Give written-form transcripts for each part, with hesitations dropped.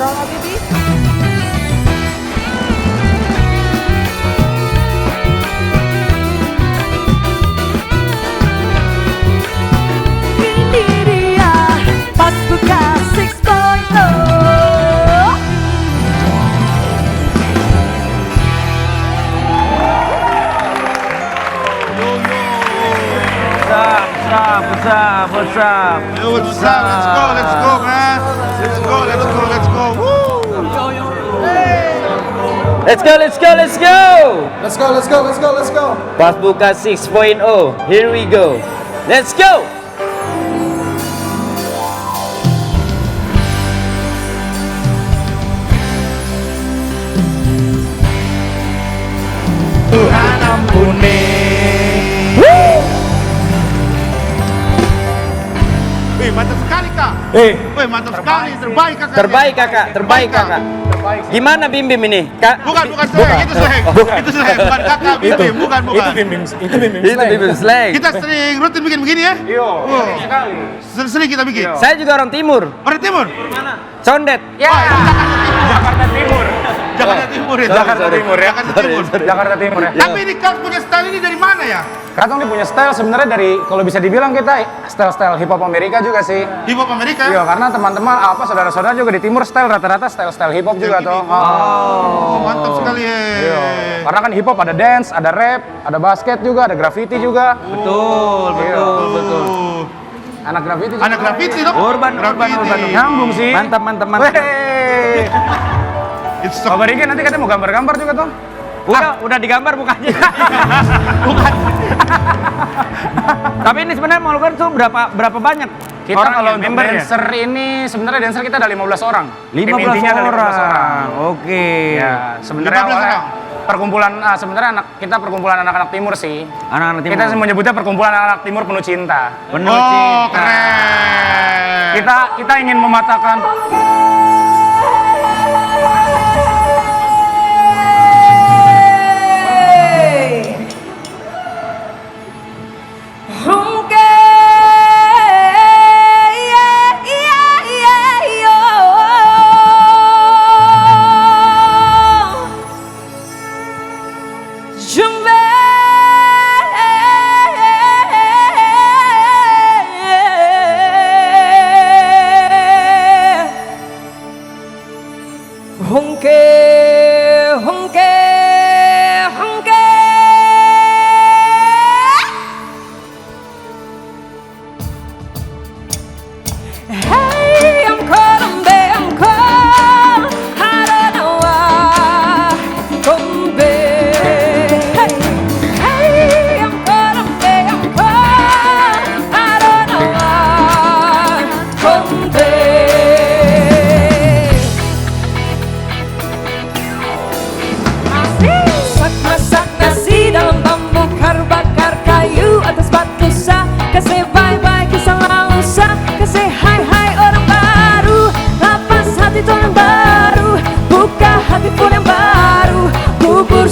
Kontrol Habibi. Ini dia Pas Buka 6.0. What's up? Yo, what's up? Let's go, man. Let's go. Woo! Let's go. Pas Buka 6.0. Here we go. Let's go. Tuhan ampuni. Wih, mantap sekali, Kak. Wih, mantap sekali. Terbaik, Kakak. Gimana Bim Bim ini? Kak? Bukan slang, itu slang. Itu slang, bukan kakak, Bim. Bukan. Itu Bim Bim slang. Kita sering rutin bikin begini ya? Iya, sekali. Sering kita bikin. Saya juga orang timur. Orang Timur? Condet. Jakarta Timur. Jakarta Timur ya? Jakarta Timur ya. Sorry. Jakarta Timur ya. Tapi ini kau punya style ini dari mana ya? Katong nih punya style sebenarnya dari, kalau bisa dibilang kita style hip hop Amerika juga sih. Hip hop Amerika? Iya, karena teman-teman saudara-saudara juga di timur style rata-rata style hip hop juga tuh. Oh, mantap sekali ya. Iya. Karena kan hip hop ada dance, ada rap, ada basket juga, ada graffiti juga. Betul. Anak graffiti juga. Anak graffiti dong? Urban. Nyambung sih. Mantap. Wey. It's Pak Bariki nanti katanya mau gambar-gambar juga tuh. Udah digambar mukanya. Bukan. Tapi ini sebenarnya mau kan tuh berapa banyak? Kita orang kalau yang untuk member ya? dancer ini sebenarnya dancer kita ada 15 orang. 15 Tim intinya ada 15 orang. Oke. Ya, sebenarnya 15 awalnya orang? perkumpulan sebenarnya kita perkumpulan anak-anak timur sih. Anak-anak timur. Kita menyebutnya perkumpulan anak-anak timur penuh cinta. Penuh Oh, cinta. keren. Kita ingin mematahkan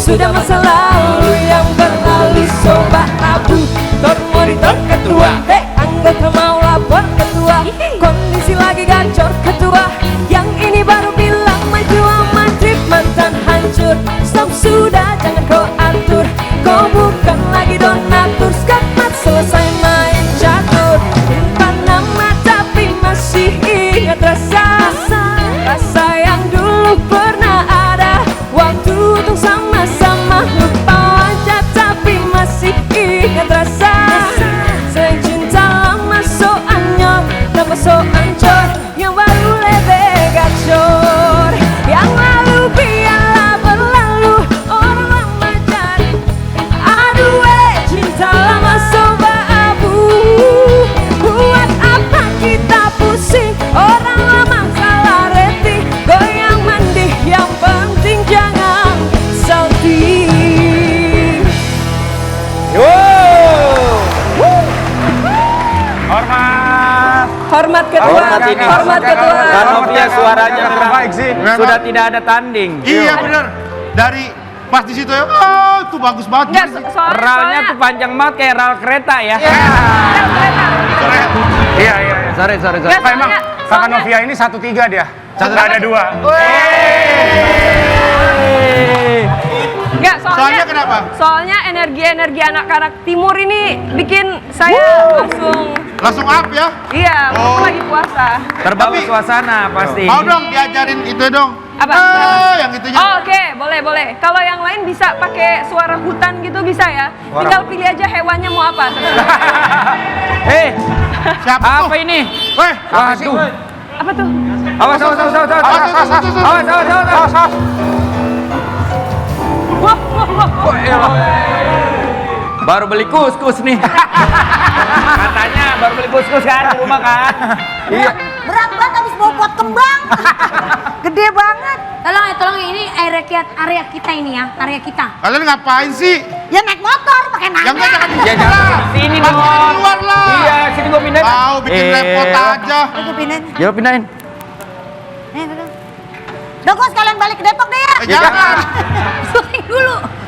sudah masa lalu yang berlalu. Sobat Abu, monitor ketua, anggota mau lapor ketua, kondisi lagi gacor ketua, yang ini baru bilang maju sama trip mantan hancur. Stop sudah, jangan kau atur, kau bukan lagi donatur. Skatmat selesai main catur, lupa nama tapi masih ingat rasa yang dulu pernah ada. Waktu untuk sama-sama lupa wajah tapi masih ingat rasa. Selain cinta lama so anyar, tambah so ancur, yang baru lebih gacor. Yang lalu biarlah berlalu, orang lama jadi aduh cinta lama sobat abu. Buat apa kita pusing, orang lama salah rating, goyang mandi, yang penting jangan salting. Hormat ketua, Hormat ini. hormat ketua. Kanovia suaranya terbaik sih. sudah tidak ada tanding. Iya benar. Dari pas di situ ya, oh itu bagus banget. Enggak, Ralnya tuh panjang banget kayak ral kereta ya. Iya. Sorry. Nggak, Pak, emang soalnya- Kakak Novia ini 1-3 dia. Nggak ada dua. Enggak, Soalnya kenapa? Soalnya energi-energi anak-anak timur ini bikin saya Langsung up ya? iya, Oh. lagi puasa. Terbawa Tapi- suasana pasti. Mau dong diajarin itu dong. Apa? Yang itunya. Oh, oke, boleh. Kalau yang lain bisa pakai suara hutan gitu bisa ya. Tinggal pilih aja hewannya mau apa. Siapa tuh? Apa ini? Weh, Waduh. Apa tuh? Awas. Baru beli kuskus nih. Katanya baru beli kuskus kan di rumah kan? Iya. Berat banget habis bawa pot kembang. Gede banget. Tolong ini area kita ini ya, area kita. kalian ngapain sih? Ya naik motor pakai nada. Yang jangan di Ya jangan di sini dong. di luar lah. Iya, sini gua pindahin. Tahu bikin repot aja. Ayo pindahin. Ya pindahin. Nih, duduk. Udah gue sekalian balik ke Depok deh ya. Jangan.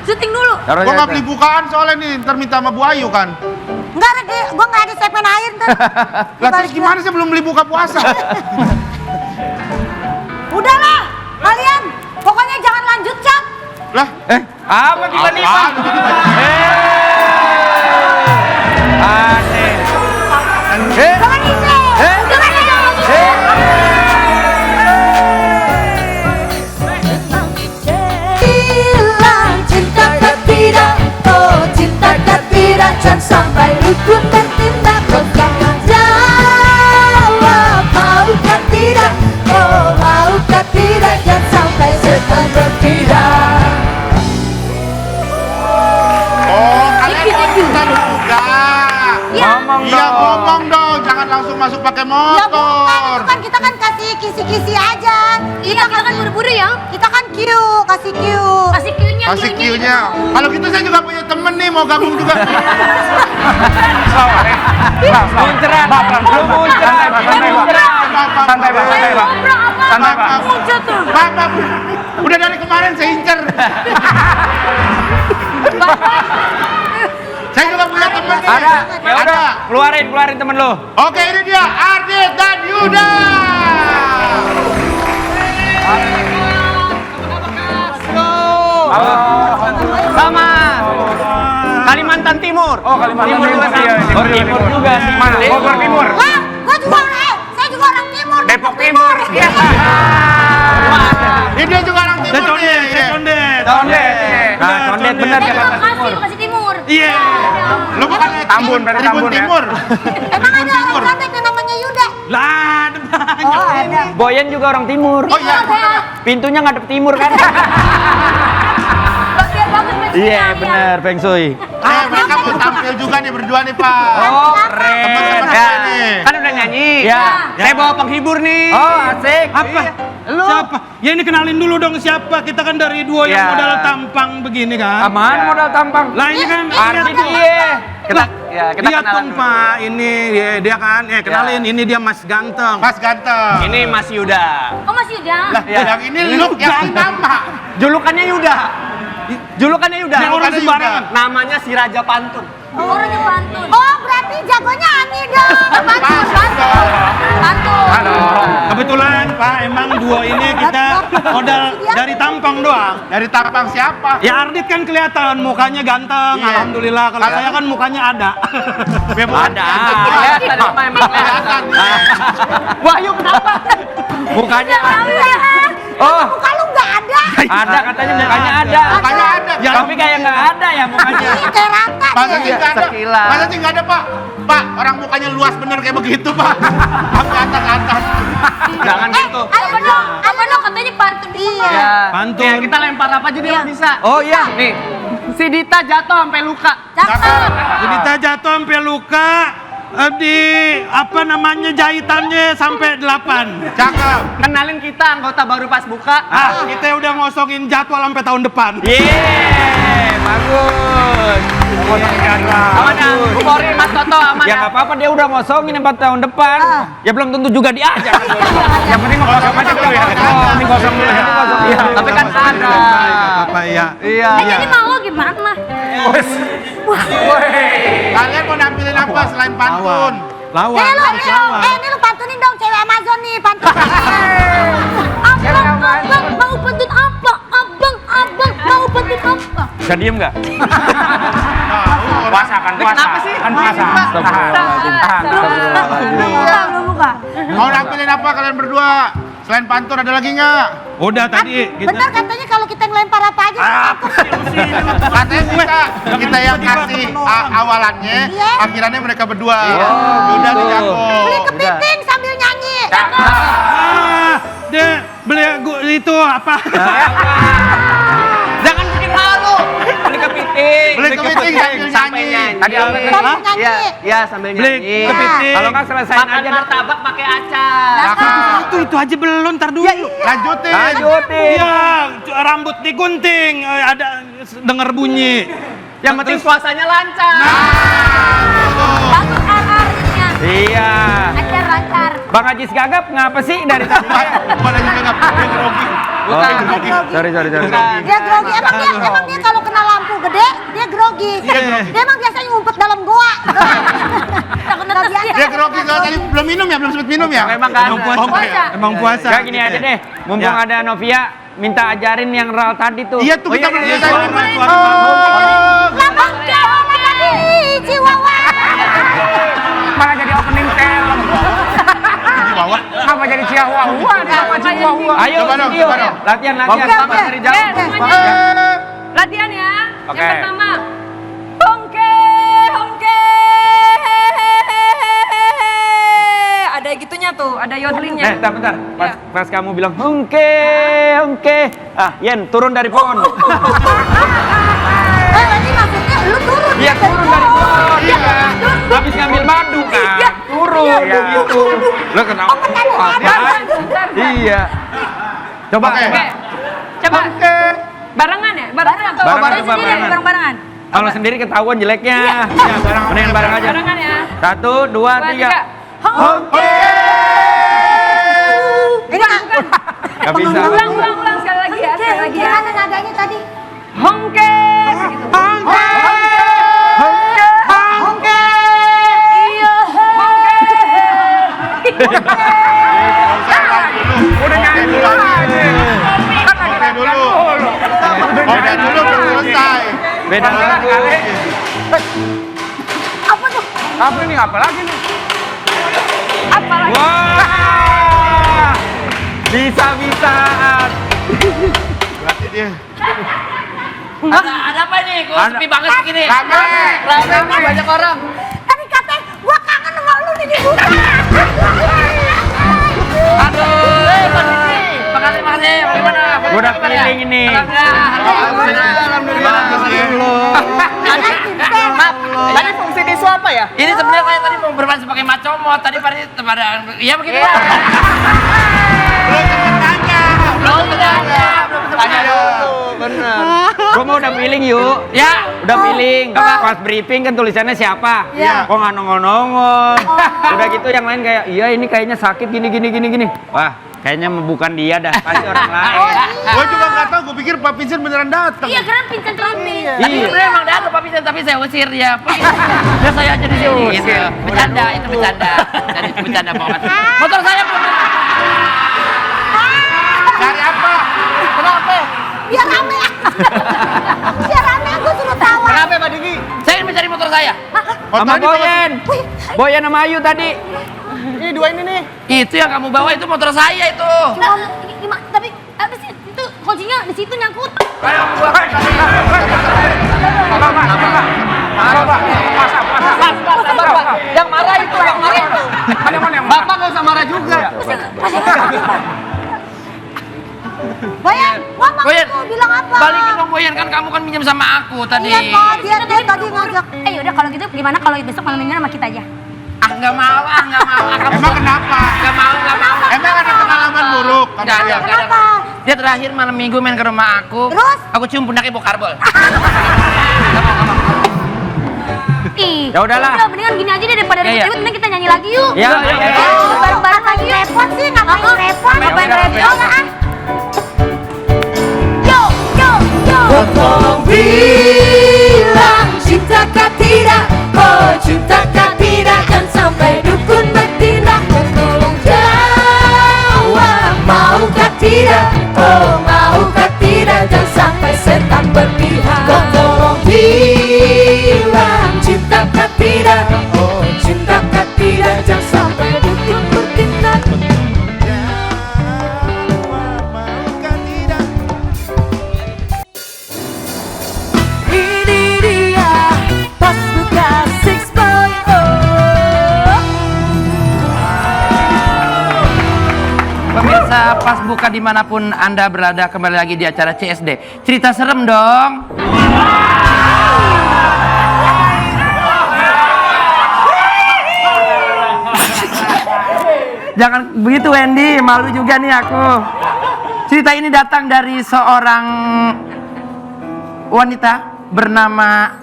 Syuting dulu. Taruh Gua aja, nggak beli bukaan soalnya nih, ntar minta sama Bu Ayu kan. Enggak ada, gue nggak ada segmen air ntar. Lah terus gimana sih belum beli buka puasa? Udahlah, kalian. Pokoknya jangan lanjut, Cap. Lah, Apa tiba-tiba? apaan? Aneh. Jangan isi. Jangan hilang cinta tidak, oh cinta tidak, jangan sampai rukun bertindak. Kau jangan jawab, maukah tidak, oh maukah tidak, jangan sampai setan bertindak. Oh, kalian ikutan juga. Ngomong Iya dong. ngomong dong, jangan langsung masuk pakai Ya bukan, motor. itu kan kita kan kasih kisi-kisi aja. Kita kan buru-buru ya. Kita kan kasih cue. Kasih cue-nya. Kasih Q-nya. Kalau gitu saya juga punya temen nih mau gabung juga. Muncrat. Lu muncrat. Santai, Bang. Santai, Bang. Bapak, udah dari kemarin saya incer. Saya juga punya temen nih. Ada. Ya Ada. udah, keluarin temen lu. Oke ini dia Ardit dan Yuda. Sama. Kalimantan Timur. Oh, Kalimantan Timur. juga sama. Iya, Oh, Timur juga sih. Mana? Bogor Timur. Lah, gua juga saya juga orang timur. Depok Timur. Iya. Ini dia juga orang timur nih. Condet. Nah, Condet bener Jakarta Timur. Bekasi Timur. Iya. Lu bukan Tambun, berarti Tribun Tambun ya? Timur. Emang ada orang Condet yang namanya Yuda? Lah, ada banyak. Oh, ada. Boyan juga orang Timur. Oh iya. Pintunya ngadep timur kan? Bagian banget Iya, bener, Feng Shui. Mereka mau tampil juga nih berdua nih Pak. Oh, keren. Teman-teman Ya. saya nih. Kan udah nyanyi. Ya. Saya bawa penghibur nih. Oh, asik. Apa? Lu Siapa? Ya ini kenalin dulu dong siapa. Kita kan dari duo Ya. yang modal tampang begini kan. aman modal tampang. Lah ini kan Ardit dia. Kita kita lihat kenalan dong dulu. Pak, ini dia kan, kenalin ini dia Mas Ganteng. Mas ganteng. Ini Mas Yuda. Oh, Mas Yuda. Lah, yang ini look yang ini nama. Julukannya Yuda. Julukannya Yuda. Yang orang Julukannya sembarangan. Yuda. Namanya si Raja Pantun. Oh, orangnya pantun. Oh, berarti jagonya Ani dong. Pantun. Kebetulan Pak, emang duo ini kita modal dari tampang doang. Dari tampang siapa? Ya Ardit kan kelihatan mukanya ganteng, Iya. alhamdulillah. Kalau saya kan mukanya ada. Ada. Kelihatan emang kelihatan. Wahyu kenapa? Mukanya Iya. Oh, Muka lu nggak ada. ada katanya mukanya ada. Mukanya ada. Ya, tapi kayak nggak ada ya mukanya. Iya, kayak rata Masa deh. sih nggak ada? Sekilas. Masa sih nggak ada Pak? Pak, orang mukanya luas bener kayak begitu Pak. Sampai atas-atas. Jangan gitu. Apa dong? Katanya pantun iya. Ya. Pantun. Ya, kita lempar apa aja dia bisa. Oh iya. Nih. Si Dita jatuh sampai luka. Cakep. Jadi kita jatuh sampai luka di apa namanya jahitannya sampai 8. Cakep. Kenalin kita anggota baru pas buka. Kita udah ngosongin jadwal sampai tahun depan. Yeay, bagus. Aman ya, Bu Polri, Mas Toto, aman Ya ya. nggak apa-apa dia udah ngosongin 4 tahun depan. Ya belum tentu juga diajak. Yang penting ngosong aja dulu ya. Oh, ini kosong dulu ya. Iya, tapi kan ada. Apa ya? Iya. Jadi mau lo gimana? Kalian mau nampilin apa selain pantun? Lawan. Ini lu pantunin dong cewek Amazon nih, pantun. Bisa diem nggak? Puasa kan puasa. Kenapa sih? Kan puasa. Belum buka. Mau nampilin apa kalian berdua? Selain pantun ada lagi nggak? Udah tadi kita. Bener katanya kalau kita ngelempar apa aja. Katanya kita yang kasih awalannya, Iya. akhirannya mereka berdua. Udah nih jago. Beli kepiting sambil nyanyi. Dia beli itu apa? Jangan bikin malu. Beli kepiting. Beli kepiting sambil nyanyi. Tadi apa tadi? Sambil nyanyi. Iya, sambil Beli nyanyi. kepiting. Kalau nggak selesain Makan aja. martabak pakai acar. Itu aja belum, ntar dulu. Lanjutin. Lanjutin. Iya, rambut digunting, ada dengar bunyi. Yang penting puasanya lancar. Bagus RR-nya. Iya. Lancar. Bang Ajis Gagap ngapa sih dari tadi? Bukan lagi nggak dia grogi. Bukan. Sorry. Dia grogi. Emang dia kalau kena lampu gede, dia grogi. Dia emang biasanya ngumpet dalam goa. Takut netes dia. Dia grogi soal tadi belum minum ya, belum sempat minum ya. Memang kan. Emang puasa. Kayak gini aja deh. Mumpung Ya. ada Novia, minta ajarin yang ral tadi tuh. Iya tuh kita belum iya, selesai. suara. Lambang tadi Chihuahua. Malah jadi opening film. Di bawah. Apa jadi Chihuahua? Apa Chihuahua? Ayo Coba dong, studio. coba dong. Latihan. Oke. Sama dari jauh. Latihan ya. Oke. Yang pertama. Hongke. Ada gitunya tuh, ada yodelingnya. Bentar. Ya. Pas kamu bilang hongke. Yen turun dari pohon. Berarti maksudnya lu turun. Iya turun dari pohon. Iya. Habis ngambil madu kan. Turun gitu. Lo kenapa? Iya. Coba. Oke. Oke. Coba. Barengan ya? Barengan. Barengan. Kalau sendiri ketahuan jeleknya. Iya, bareng. Mendingan bareng aja. Barengan ya. 1, 2, 3. Oke. Ini bukan. Gak bisa. Ulang sekali lagi ya. Sekali lagi ya. Gimana nadanya tadi? Hongke. Gitu. Hongke. Iya. Udah nyanyi dulu. Oke dulu. Oke dulu belum selesai. Beda kali. Apa tuh? Apa nih? Apa lagi nih? Apa lagi? Wah. Bisa-bisaan. Berarti dia. Ada apa nih? Kok sepi banget begini? Rame. Banyak orang. Tadi katanya gua kangen sama lu nih di buka. Aduh, makasih. Bagaimana? Gua udah keliling ini. Alhamdulillah. Maaf, tadi fungsi tisu apa ya? Ini sebenarnya saya tadi mau bermain sebagai macomot. Tadi pada iya begitu. Belum bertanya dulu. Benar. Gua mau udah feeling yuk. Ya. Udah feeling. Pas briefing kan tulisannya siapa? Iya. Kok nggak nongol-nongol. Udah gitu yang lain kayak, iya ini kayaknya sakit gini. Wah, kayaknya bukan dia dah. Pasti orang lain. Gue juga nggak tahu. Gue pikir Pak Vincent beneran datang. Iya, keren Vincent Trompet. Tadi sebenarnya emang ada Pak Vincent, tapi saya usir dia. Ya saya aja di sini. Gitu. Bercanda, itu bercanda. Jadi itu bercanda banget. Motor saya belum. Cari apa? Kenapa? Biar rame. Biar rame gua suruh tawa. Kenapa Pak Diki? Saya ingin mencari motor saya. Sama Boyen. Boyen sama Ayu tadi. Ini dua ini nih. Itu yang kamu bawa itu motor saya itu. Tapi habis itu kuncinya di situ nyangkut. Yang marah itu, Mana yang Bapak nggak usah marah juga. Boyan, ngomong Boyan, tuh, bilang apa? balikin dong Boyan, kan kamu kan minjem sama aku tadi. Iya, Pak, dia tadi ngajak. Yaudah kalau gitu gimana kalau besok malam mingguan sama kita aja? Nggak mau. Kamu Emang kenapa? nggak mau. Emang ada pengalaman buruk? Nggak ada. Kenapa? Dia terakhir malam minggu main ke rumah aku. Terus? Aku cium pundaknya Bokarbol. Ih, Ya udahlah. udah mendingan gini aja deh daripada Iya, iya. ribut-ribut, mending kita nyanyi lagi yuk. Ya, Bareng-bareng lagi yuk. Repot sih, ngapain repot? Ngapain repot lah ah. Yo. Tolong bilang cintakah tidak? Oh cintakah tidak? Dan sampai dukun bertindak. Tolong jawab, maukah tidak? Oh maukah tidak? Dan sampai setan berpihak. Luka dimanapun Anda berada, kembali lagi di acara CSD. Cerita serem dong. Jangan begitu Wendy, malu juga nih aku. Cerita ini datang dari seorang wanita bernama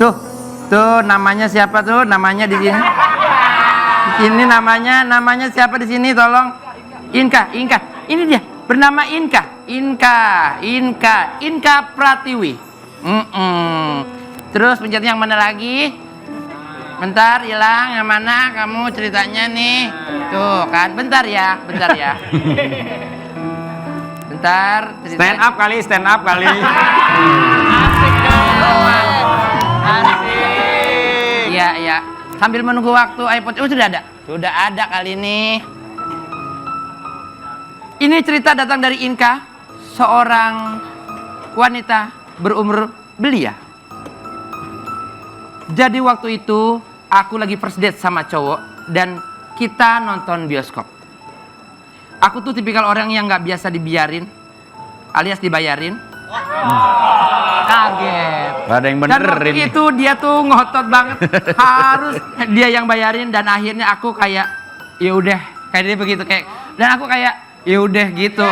tuh namanya siapa tuh? Namanya di sini. Ini namanya siapa di sini? Tolong. Inka. Ini dia, bernama Inka Pratiwi. Terus pencet yang mana lagi? Bentar, hilang. Yang mana kamu ceritanya nih? Tuh kan, bentar ya. Bentar. Stand up kali. Iya. Sambil menunggu waktu iPod. Oh, sudah ada kali ini. Ini cerita datang dari Inka, seorang wanita berumur belia. Jadi waktu itu aku lagi first date sama cowok dan kita nonton bioskop. Aku tuh tipikal orang yang nggak biasa dibiarin, alias dibayarin. Kaget. Gak ada yang Dan benerin. waktu itu dia tuh ngotot banget, harus dia yang bayarin dan akhirnya aku kayak ya udah kayak dia begitu kayak dan aku kayak ya udah gitu.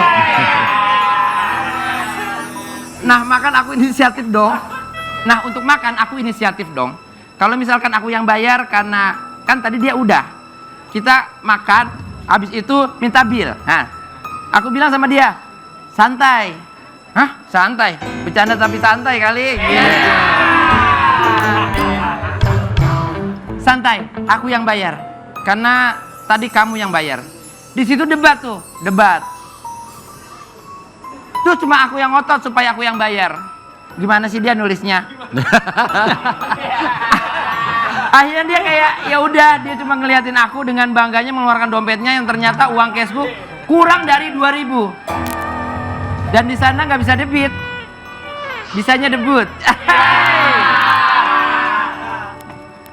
Nah makan aku inisiatif dong. Kalau misalkan aku yang bayar karena kan tadi dia udah kita makan, habis itu minta bil. Nah aku bilang sama dia santai. Hah? Santai? Bercanda tapi santai kali. Santai, aku yang bayar. Karena tadi kamu yang bayar. Di situ debat. Tuh cuma aku yang ngotot supaya aku yang bayar. Gimana sih dia nulisnya? Akhirnya dia kayak ya udah, dia cuma ngeliatin aku dengan bangganya mengeluarkan dompetnya yang ternyata uang cashku kurang dari 2.000. Dan di sana nggak bisa debit, bisanya debut.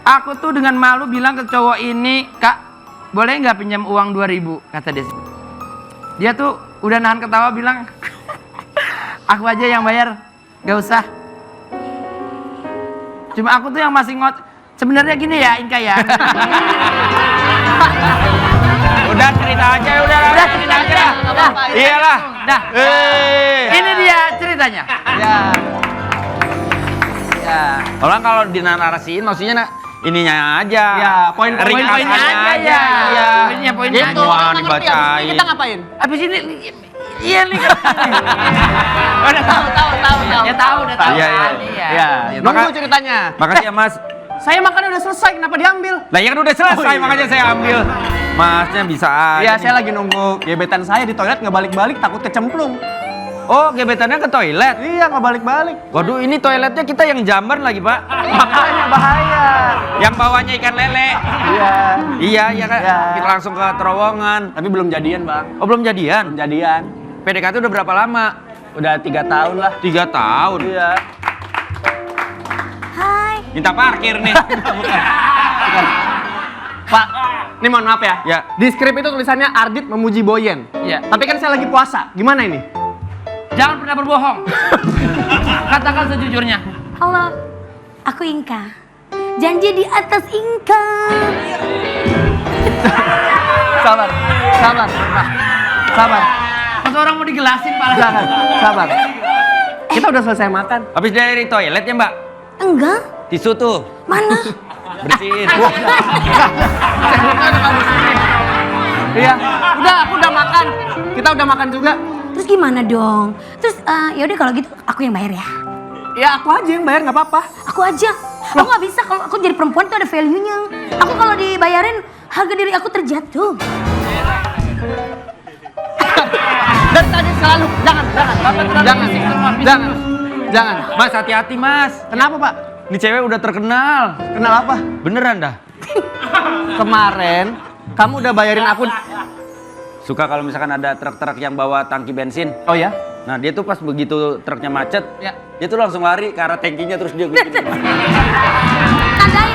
Aku tuh dengan malu bilang ke cowok ini, Kak, boleh nggak pinjam uang 2.000? Kata dia. Dia tuh udah nahan ketawa bilang, aku aja yang bayar, nggak usah. Cuma aku tuh yang masih sebenarnya gini ya, Inka ya. Udah cerita aja. Iyalah. Nah, ini dia ceritanya. Ya. Orang kalau dinarasiin maksudnya ininya aja. Ya, poin-poinnya aja ya. Iya. Poinnya aja. Wah, dibacain. Kita ngapain? Habis ini iya nih. Udah tahu. Ya tahu, udah tahu. Iya. Iya. Nunggu ceritanya. Makasih ya Mas. Saya makan udah selesai, kenapa diambil? Lah ya kan udah selesai, makanya saya ambil. Masnya bisa aja. Iya, saya lagi nunggu gebetan saya di toilet nggak balik-balik, takut kecemplung. Oh, gebetannya ke toilet. Iya, nggak balik-balik. Waduh, ini toiletnya kita yang jamban lagi, Pak. Makanya bahaya. Yang bawahnya ikan lele. Iya kan. Iya. Kita langsung ke terowongan. Tapi belum jadian, Bang. Oh, belum jadian. Belum jadian. PDKT udah berapa lama? Udah 3 tahun lah. 3 tahun. Iya. Hai. Minta parkir nih. Pak, ini mohon maaf ya. Ya. Di skrip itu tulisannya Ardit memuji Boyen. Iya. Tapi kan saya lagi puasa. Gimana ini? Jangan pernah berbohong. Katakan sejujurnya. Halo, aku Inka. Janji di atas Inka. Sabar. Pas orang mau digelasin malah. Jangan, sabar. Kita udah selesai makan. Habis dari toilet ya, Mbak? Enggak. Tisu tuh. Mana? Bersihin. Iya, aku udah makan. Kita udah makan juga. Terus gimana dong? Terus ya udah kalau gitu aku yang bayar ya. Ya aku aja yang bayar, nggak apa-apa. Aku aja. Aku nggak bisa kalau aku jadi perempuan tuh ada value-nya. Aku kalau dibayarin harga diri aku terjatuh. Dari tadi selalu jangan. Mas, hati-hati, Mas. Kenapa, Pak? Ini cewek udah terkenal. Kenal apa? Beneran dah. Kemarin kamu udah bayarin aku. Suka kalau misalkan ada truk-truk yang bawa tangki bensin. Oh ya? Nah, dia tuh pas begitu truknya macet, Ya. dia tuh langsung lari ke arah tangkinya terus dia gini. Nadain.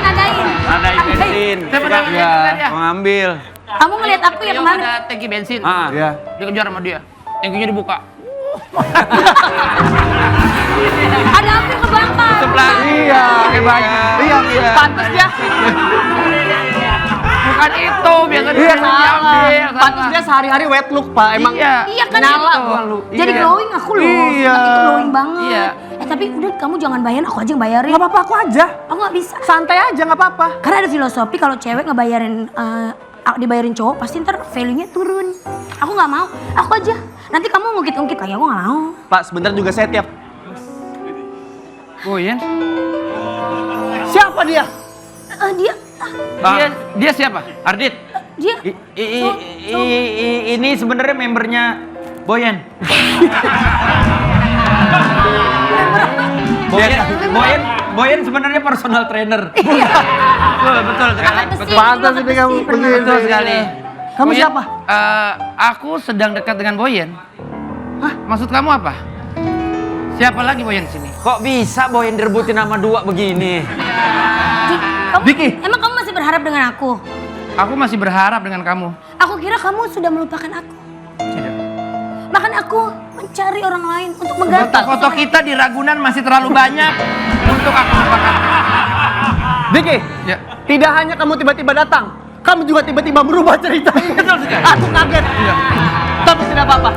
Nadain bensin. Sebenarnya Suka dia. mengambil. Kamu ngeliat aku ya Dia kemana? ada tangki bensin. Ah. Iya. Dikejar sama dia. engkunya dibuka. Ada apa yang kebakar? Sebelah. Iya, pakai baju. Iya, iya. Pantes dia. Bukan itu, biasanya Iya, dia diambil. Pantes dia sehari-hari wet look, Pak. Emang Iya. Iya kan nyala gitu. gua lu. Jadi Iya. glowing aku loh. Iya. Itu glowing banget. Iya. Tapi udah kamu jangan bayarin, aku aja yang bayarin. Nggak apa-apa, aku aja. Aku nggak bisa. Santai aja, nggak apa-apa. Karena ada filosofi kalau cewek ngebayarin dibayarin cowok pasti ntar value-nya turun. Aku nggak mau, aku aja. Nanti kamu ngungkit-ngungkit kayak aku nggak mau. Pak, sebentar juga saya tiap. Boyen? Siapa dia? Dia siapa? Ardit? Dia Ini sebenarnya membernya Boyen. Boyen sebenarnya personal trainer. Betul sekali. Pantas ini kamu begini. Betul sekali. Kamu Boyen, siapa? Aku sedang dekat dengan Boyen. Hah? Maksud kamu apa? Siapa lagi Boyen sini? Kok bisa Boyen direbutin sama dua begini? Vicky. Emang kamu masih berharap dengan aku? Aku masih berharap dengan kamu. Aku kira kamu sudah melupakan aku. Tidak. Bahkan aku mencari orang lain untuk mengganti. Foto kita di Ragunan masih terlalu banyak untuk aku lupakan. Vicky, Ya. tidak hanya kamu tiba-tiba datang, kamu juga tiba-tiba berubah cerita. Betul sekali. Aku kaget. Tapi tidak apa-apa.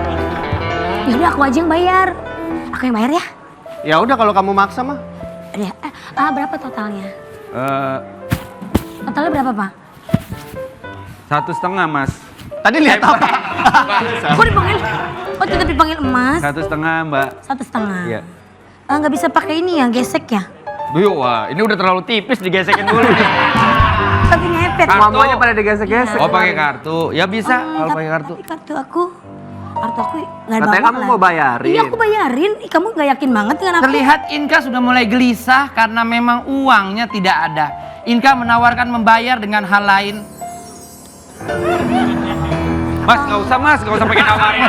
Yaudah aku aja yang bayar. Aku yang bayar ya. Ya udah kalau kamu maksa mah. Ya, berapa totalnya? Eh, Totalnya berapa, Pak? 1,5 Mas. Tadi lihat apa? Kok dipanggil? Oh, tetap dipanggil emas. 1,5 Mbak. 1,5. Iya. Nggak bisa pakai ini ya, gesek ya? Duh, wah, ini udah terlalu tipis digesekin dulu nih. Tapi ngepet. Kartu. Mamanya pada digesek-gesek. Oh, pakai kartu. Ya bisa kalau pakai kartu. Tapi kartu aku nggak Katanya bawa kamu lah. mau bayarin. Iya, aku bayarin. Ih, kamu nggak yakin banget dengan aku? Terlihat Inka sudah mulai gelisah karena memang uangnya tidak ada. Inka menawarkan membayar dengan hal lain. Mas, nggak usah Mas, nggak usah pakai nawarin.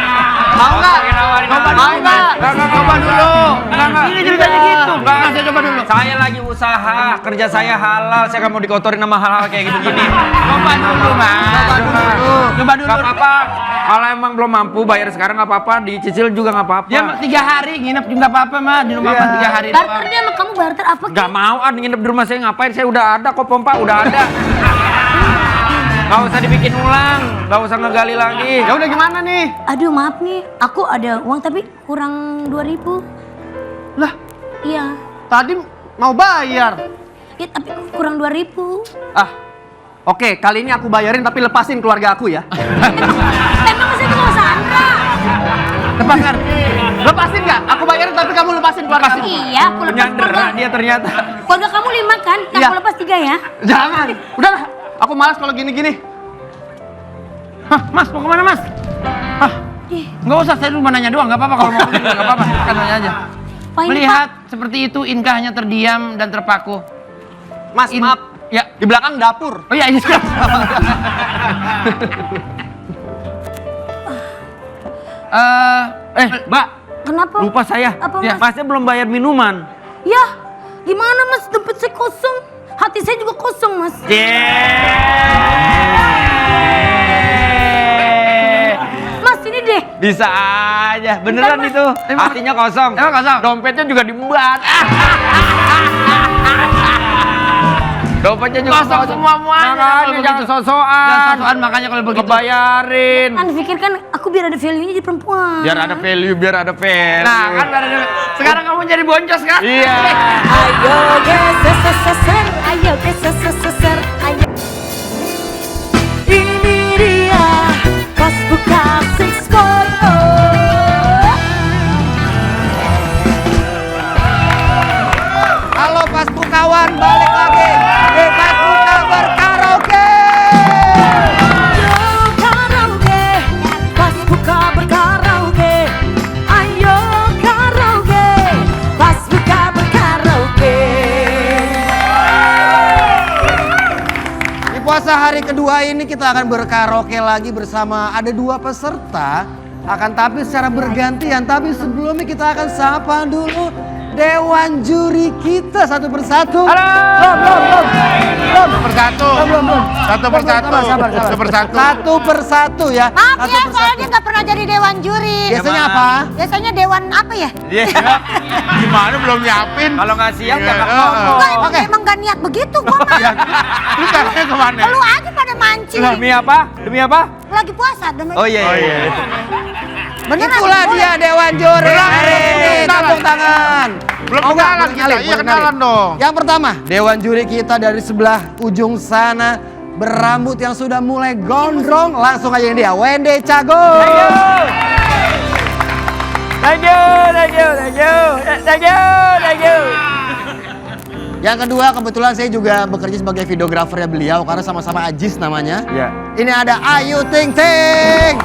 Mau nggak? Pakai nawarin. Mau nggak? Nggak, coba dulu. Nggak. Ini ceritanya gitu. Nggak, saya coba dulu. Saya lagi usaha, kerja saya halal, saya nggak mau dikotorin sama hal-hal kayak gini-gini. Coba dulu, Mas. Coba dulu. Nggak apa-apa, kalau emang belum mampu bayar sekarang nggak apa-apa, dicicil juga nggak apa-apa. Dia 3 hari nginep juga apa-apa, Mas. Di rumah Mas 3 hari. Barternya sama kamu barter apa? Nggak mau nginep di rumah saya ngapain, saya udah ada kok pompa, udah ada. Nggak usah dibikin ulang, nggak usah ngegali lagi. Ya udah gimana nih? Aduh, maaf nih. Aku ada uang tapi kurang 2.000. Lah, Iya. tadi mau bayar. Ya, tapi kurang 2.000. Oke, kali ini aku bayarin tapi lepasin keluarga aku ya. Emang saya mau Sandra? Lepaskan. Lepasin nggak? Aku bayarin tapi kamu lepasin keluarga aku. Iya, aku lepas Nyandera dia ternyata. Keluarga kamu 5 kan? Yang Iya. aku lepas 3 ya? Jangan. Udahlah, aku malas kalau gini-gini. Hah, Mas, mau kemana, Mas? Hah, nggak usah, saya cuma nanya doang, nggak apa-apa kalau mau pergi, nggak apa-apa, kan nanya aja. Pak, ini, Melihat seperti itu, Inka hanya terdiam dan terpaku. Mas, maaf. Ya, Di belakang dapur. oh iya, ini siap. Mbak, Kenapa? lupa saya. Apa, Ya, Mas? Masnya belum bayar minuman. Ya, gimana Mas? Dompet saya kosong. Hati saya juga kosong, Mas. Mas, ini deh. Bisa aja, beneran Mas. itu. Hatinya kosong. Emang kosong? Dompetnya juga diembat. Dompetnya juga Kosong semua-muanya. Makanya Kalau jangan begitu. sosokan. Jangan sosokan, makanya kalau begitu. Kebayarin. Anda pikirkan aku biar ada value-nya jadi perempuan. Biar ada value, biar ada value. Nah, kan sekarang kamu jadi boncos kan? Iya. Ayo geser, ayo geser, ayo. Ini dia pas buka 6.0. Halo Pasku kawan, balik lagi di Pasbuka berkaraoke. Ayo karaoke, pas buka berkaraoke. Ayo karaoke, pas buka berkaraoke. Di puasa hari kedua ini kita akan berkaraoke lagi bersama ada 2 peserta. Akan tapi secara bergantian, tapi sebelumnya kita akan sapa dulu dewan juri kita satu persatu. Satu persatu. Satu persatu. Sabar. Satu persatu. Satu persatu ya. Maaf Satu ya, persatu. soalnya nggak pernah jadi dewan juri. Biasanya apa? Biasanya dewan apa ya? Gimana belum nyiapin? Kalau nggak siap Iya, jangan heeh. ngomong. Enggak, emang gak niat begitu gua mah. Lu caranya kemana? Lu aja pada mancing. Demi apa? Demi apa? Lagi puasa. Oh iya. Oh iya. Beneran. Itulah boleh. dia dewan juri. Belum, Hari ini belum tepuk tangan. Belum Oh, enggak, kenalan boleh kita. kenalin, Iya boleh kenalan kenalin. dong. Yang pertama, dewan juri kita dari sebelah ujung sana berambut yang sudah mulai gondrong. Langsung aja ini dia, Wende Cago. Thank you. Yang kedua, kebetulan saya juga bekerja sebagai videografernya beliau karena sama-sama Ajis namanya. Ya. Ini ada Ayu Ting Ting.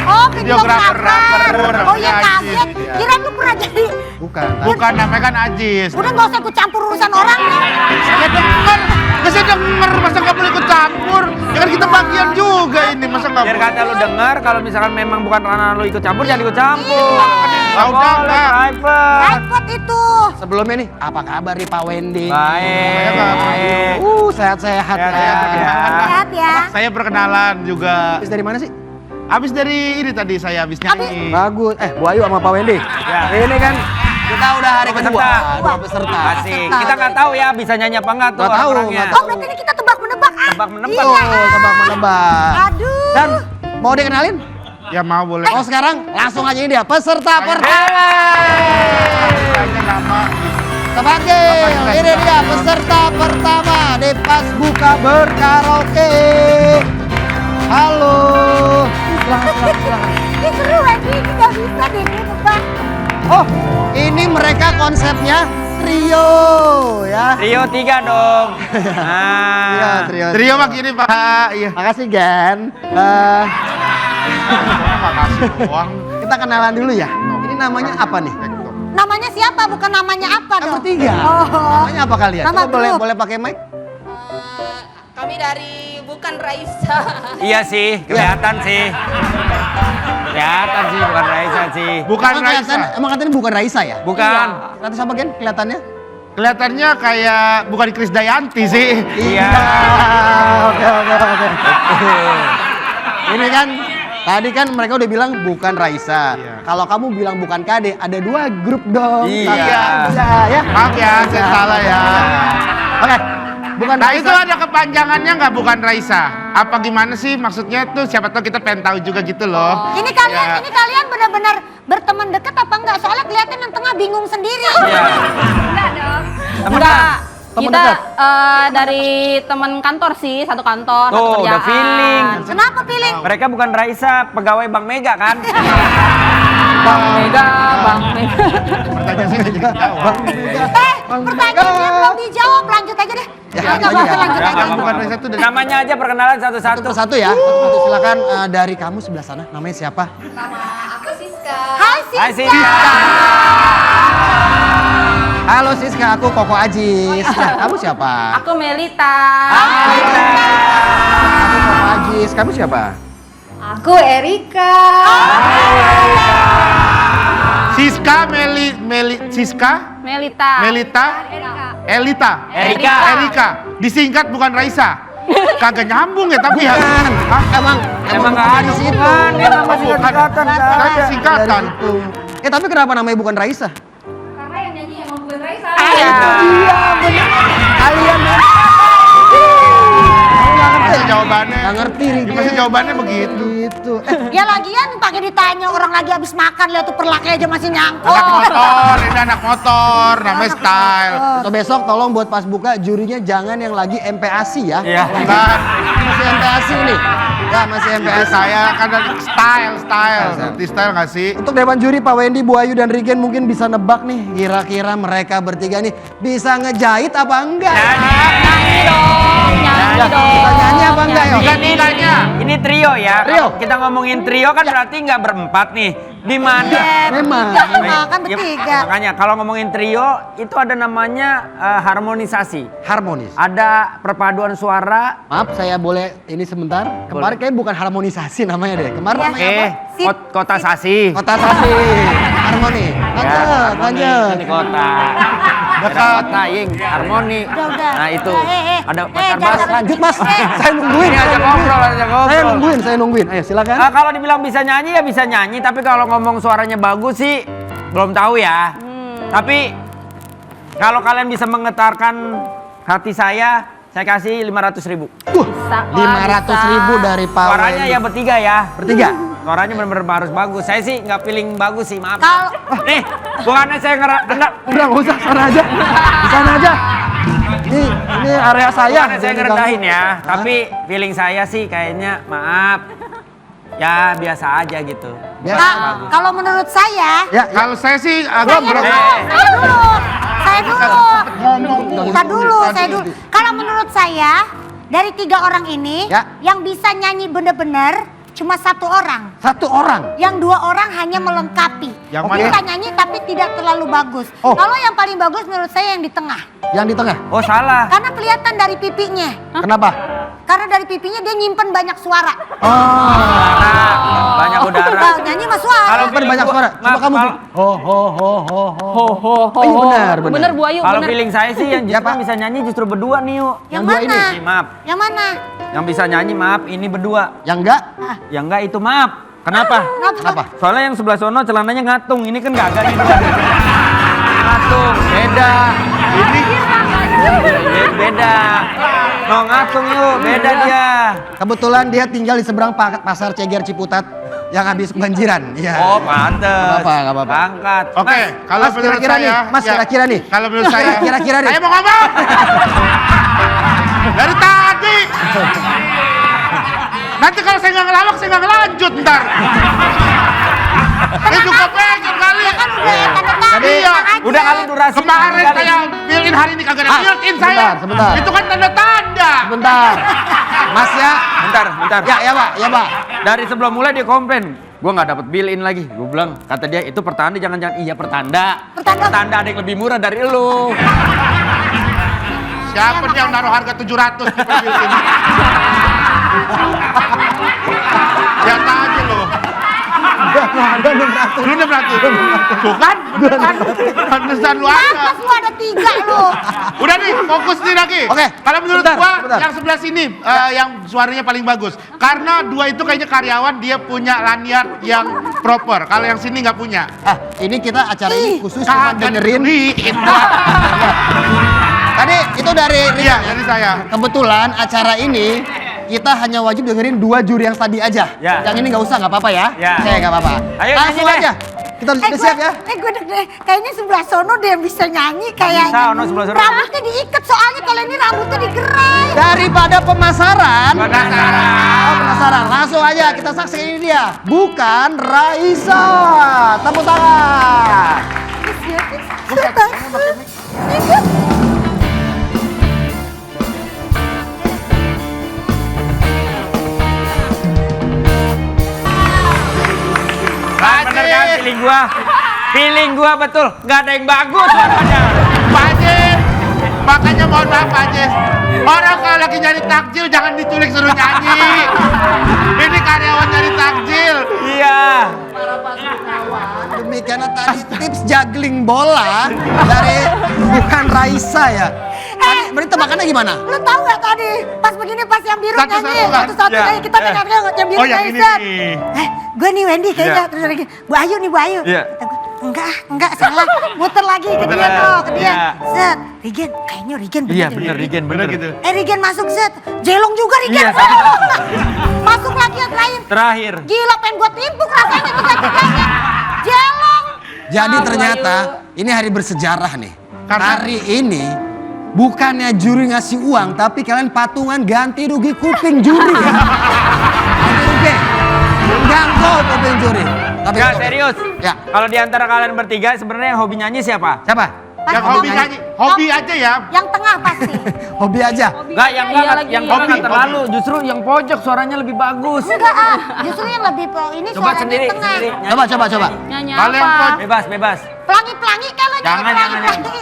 Oh, Videografer, videografer. rapper, Oh iya Ajis, kaget. iya. Kirain lu pernah jadi. Bukan namanya kan Ajis. Udah nggak usah ikut campur urusan orang nih. Saya denger. Saya denger. Masa nggak boleh ikut campur? Ya kan kita bagian juga ini. Masa nggak Biar boleh? kata lu dengar, kalau misalkan memang bukan ranah lu ikut campur, jangan ikut campur. Tahu jangan. Private. Private itu. Sebelumnya nih, apa kabar nih Pak Wendy? Baik. Sehat-sehat ya. Sehat ya. Saya perkenalan juga. Habis dari mana sih? Habis dari ini tadi saya habis nyanyi. Bagus. Bu Ayu sama Pak Wendy. Ya. Ini kan kita udah hari Dua kedua. peserta. Dua peserta. Asik. Kita nggak tahu ya bisa nyanyi apa enggak tuh Nggak tahu, orang-orangnya. nggak Oh berarti ini kita tebak-menebak ah. Tebak-menebak. Iya. Betul, tebak-menebak. Aduh. Dan mau dikenalin? Ya mau boleh. Oh sekarang langsung aja ini dia peserta pertama. Kayaknya lama. Tepanggil, ini dia peserta pertama di Pas Buka Berkaraoke. Halo. Silahkan. Ini seru lagi, ini gak bisa deh dia nebak. Oh, ini mereka konsepnya trio ya. Trio 3 dong. Nah. Trio mah gini Pak. Iya. Makasih Gan. Makasih doang. Kita kenalan dulu ya. Ini namanya apa nih? Namanya siapa? Bukan namanya apa Kan dong? bertiga. Oh. Namanya apa kalian? Nama Coba boleh grup. boleh pakai mic? Kami dari bukan Raisa. Iya sih, kelihatan sih. Kelihatan sih bukan Raisa sih. Bukan Emang Raisa. kelihatan- Emang katanya bukan Raisa ya? Bukan. Kelihatan siapa Gen? Kelihatannya? Kelihatannya kayak bukan Krisdayanti sih. Iya. Oke. Ini kan tadi kan mereka udah bilang bukan Raisa. Iya. Kalau kamu bilang bukan Kade, ada 2 grup dong. Iya. Ya. Maaf ya, saya salah ya. Oke. Bukan Nah Raisa. itu ada kepanjangannya nggak bukan Raisa? Apa gimana sih maksudnya tuh? Siapa tahu kita pengen tahu juga gitu loh. Ini kalian, Ya. ini kalian benar-benar berteman dekat apa enggak? Soalnya kelihatan yang tengah bingung sendiri. Iya. Temen Enggak. kan? Temen Kita dekat? dari teman kantor sih, satu kantor, satu Tuh, kerjaan. udah feeling. Kenapa pilih? Mereka bukan Raisa, pegawai Bank Mega kan? Bang Mega, Bang Mega. Pertanyaan saya nggak jadi jawab. Pertanyaannya belum dijawab, lanjut aja deh. Ya, Lanjut lanjut ya. lanjut Ya, aja. bukan Raisa tuh dari Namanya aja perkenalan Satu satu-satu. persatu ya. Satu silakan dari kamu sebelah sana. Namanya siapa? Aku Siska. Hai Hai Siska. Siska. Halo Siska, aku Koko Ajis. Nah, kamu siapa? Aku Melita. Aku Koko Ajis. Kamu siapa? Aku Erika. Siska, Siska, Melita. Melita, Elita, Erika. Disingkat bukan Raisa. Kagak nyambung ya tapi ya. Bukan. Hah? Emang nggak ada hubungan, dia nama Oh, bukan. singkatan nggak Kan ada. singkatan. Dari itu. Tapi kenapa namanya bukan Raisa? Karena yang nyanyi emang bukan Raisa. Iya benar. Kalian ya. Masa jawabannya. Nggak ngerti Rika. Masa jawabannya begitu. Gitu. Ya lagian pakai ditanya orang lagi habis makan lihat tuh perlaknya aja masih nyangkut. Anak motor, ini anak motor, namanya style. So, besok tolong buat pas buka jurinya jangan yang lagi MPASI ya. Iya. Bukan. Masih MPASI nih. Ya masih MPASI. Saya kan dari style. Ngerti style nggak sih? Untuk dewan juri Pak Wendy, Bu Ayu dan Rigen mungkin bisa nebak nih kira-kira mereka bertiga nih bisa ngejahit apa enggak? Nyanyi dong. Bisa nyanyi apa enggak yo? Bukan nilainya. Ini trio ya. Trio. Kalau kita ngomongin trio kan berarti nggak berempat nih. Di mana? Memang. Kan Ya, bertiga. makanya kalau ngomongin trio itu ada namanya harmonisasi. Harmonis. Ada perpaduan suara. Maaf saya boleh ini sebentar. Kemarin kayak bukan harmonisasi namanya deh. Kemarin namanya apa? Kota sasi. Kota Sasi. Harmoni. lanjut. Di kota. Kota, Ying, harmoni. Udah. Nah itu, ada pacar jangan- bas. Lanjut Mas, saya nungguin. Ini ajak ngobrol, ajak ngobrol. Saya nungguin. Ayo silakan. Kalau dibilang bisa nyanyi ya bisa nyanyi, tapi kalau ngomong suaranya bagus sih belum tahu ya. Tapi kalau kalian bisa menggetarkan hati saya kasih 500.000. 500.000 dari Pak Suaranya Wendy. ya bertiga ya. Bertiga. Suaranya benar-benar harus bagus. Saya sih nggak feeling bagus sih, maaf. Kalau Nih, bukannya saya Udah nggak usah, sana aja. Di sana aja. Ini area saya. bukannya saya ngerendahin ya, tapi feeling saya sih kayaknya maaf. Ya biasa aja gitu. kalau menurut saya, Ya, Kalau saya sih agak saya dulu. Kalau menurut saya, dari 3 orang ini, Ya. yang bisa nyanyi bener-bener cuma 1 orang. 1 orang. Yang 2 orang hanya melengkapi. Yang Bisa nyanyi tapi tidak terlalu bagus. Oh. Kalau yang paling bagus menurut saya yang di tengah. Yang di tengah. Oh salah. Karena kelihatan dari pipinya. Kenapa? Karena dari pipinya dia nyimpen banyak suara. Banyak udara. Nah, nyanyi mah suara. Kalau Nyimpen banyak suara. Coba Maaf, kamu. kalau- Ho. Oh iya benar. Bener Bu Ayu, Kalau bener. feeling saya sih yang Ya, justru Pak. bisa nyanyi justru berdua nih yuk. Yang dua mana? ini. Maaf. Yang mana? Yang bisa nyanyi maaf ini berdua. Yang enggak? Yang enggak itu maaf. Kenapa? Kenapa? Soalnya yang sebelah sono celananya ngatung. Ini kan gagak gitu. Ngatung, beda. Ini beda. No ngatung yuk, beda dia. Kebetulan dia tinggal di seberang pasar Ceger Ciputat yang habis kebanjiran. Iya. Oh, pantes. Nggak apa-apa. Angkat. Oke, kalau Mas, menurut kira-kira saya, nih, Mas, ya, kira-kira nih. Kalau menurut saya, Kira-kira nih. Saya mau ngomong. Dari tadi. Nanti kalau saya nggak ngelawak, saya nggak ngelanjut ntar. Saya juga pengen kali. Kan udah tanda tangan. Tadi Udah kali durasi. Kemarin saya build-in hari ini kagak ada build-in saya. sebentar. Itu kan tanda-tanda. Bentar. Mas ya. Bentar. Ya Pak. Dari sebelum mulai dia komplain. Gua nggak dapat bill-in lagi. Gue bilang, kata dia itu pertanda jangan-jangan. Iya pertanda. Pertanda. Ada yang lebih murah dari lu. Siapa dia yang naruh harga 700 di build-in? Lihat aja lo. Lu 600. Tuh kan? Pantesan lu ada. Pantas lu ada 3 lu. Udah nih, fokus nih lagi. Oke, Kalau menurut sebentar, gua sebentar. yang sebelah sini yang suaranya paling bagus. Karena 2 itu kayaknya karyawan, dia punya lanyard yang proper. Kalau yang sini nggak punya. Ini kita acara ini khusus cuma Kagak dengerin. dibeliin. Tadi itu dari Iya, dari saya. Kebetulan acara ini kita hanya wajib dengerin 2 juri yang tadi aja. Ya. Yang ini nggak usah, nggak apa-apa ya. Ya. Oke, nggak apa-apa. Ayo, Langsung nyanyi deh. aja. Kita udah siap ya. Gue kayaknya sebelah sono dia bisa nyanyi kayaknya. Bisa, ono sebelah sono. Rambutnya diikat soalnya kalau ini rambutnya digerai. Daripada pemasaran. Penasaran. Oh, penasaran. Langsung aja kita saksikan ini dia. Bukan Raisa. Tepuk tangan. Bener kan feeling gua betul. Nggak ada yang bagus suaranya. Pak Ajis, makanya mohon maaf Pak Ajis. Orang kalau lagi nyari takjil jangan diculik suruh nyanyi. Ini karyawan nyari takjil. Iya. Demikian tadi tips juggling bola dari Bukan Raisa ya. Tadi berarti tebakannya gimana? Lu tahu gak tadi pas begini pas yang biru Satu-satu nyanyi kan? satu-satu Ya. kayak kita dengar yang biru Oh, yang nyanyi ini set. nih. Gue nih Wendy kayaknya Ya. terus lagi Bu Ayu nih Bu Ayu. Iya. Kata gua, enggak salah muter lagi ke dia tuh ke dia. Iya. Set Regen kayaknya Regen Iya bener. bener Rigen bener gitu. Regen masuk set Jelong juga Regen. Iya. Masuk lagi yang terakhir. Terakhir. Gila pengen gue timpuk rasanya tiga-tiganya. Jelong. Jadi Ah, Bu ternyata Ayu. ini hari bersejarah nih. Karena- Hari ini bukannya juri ngasih uang, tapi kalian patungan ganti rugi kuping juri ya. Ganti rugi. Ganggu kuping juri. Tapi Nggak serius. Ya. Kalau di antara kalian bertiga sebenarnya yang hobi nyanyi siapa? Siapa? Yang hobi nyanyi, hobi aja ya. Yang tengah pasti. Hobi aja. Nggak, yang Iya, nggak, lagi. yang tengah Hobi, nggak terlalu. Justru yang pojok suaranya lebih bagus. Enggak justru yang lebih pro ini Coba suaranya sendiri, tengah. sendiri. Coba. Nyanyi Kalau yang apa? Bebas. Pelangi-pelangi kalau Jangan, pelangi-pelangi.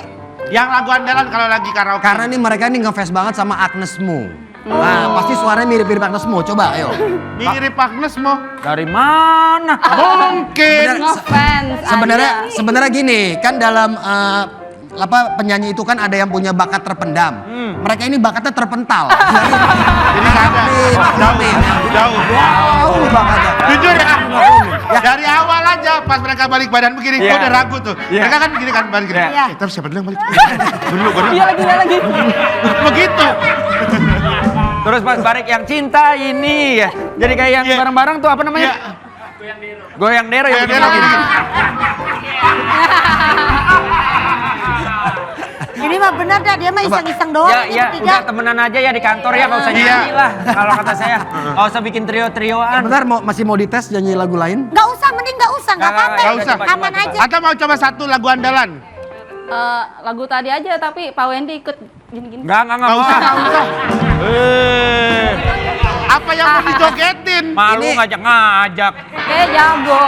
Yang lagu andalan kalau lagi karaoke. Karena nih mereka nih ngefans banget sama Agnes Mo. Nah, pasti suaranya mirip-mirip Agnes Mo. Coba, ayo. Mirip Agnes Mo. Dari mana? Mungkin. Ngefans Sebenarnya gini, kan dalam penyanyi itu kan ada yang punya bakat terpendam. Mereka ini bakatnya terpental. Jadi nggak ada. Jauh. Jauh bakatnya. Jujur ya. Dari awal aja pas mereka balik badan begini, gue udah ragu tuh. Mereka kan begini kan balik gini. Terus siapa dulu yang balik? Dulu, gue dulu. Dia lagi. Begitu. Terus pas balik yang cinta ini ya. Jadi kayak yang bareng-bareng tuh apa namanya? Goyang dero yang Goyang dero begini. Ini mah bener dah, dia mah iseng-iseng doang. Ya, udah temenan aja ya di kantor ya, gak usah nyanyi lah. Kalau kata saya, gak usah bikin trio-trioan. Bentar, masih mau dites nyanyi lagu lain? Gak usah, mending gak usah, gak apa-apa. Nggak usah. Aman aja. Atau mau coba satu lagu andalan? Lagu tadi aja tapi Pak Wendy ikut gini-gini. Enggak usah. usah. Apa yang mau dijogetin? Malu ngajak-ngajak. Kayak jago.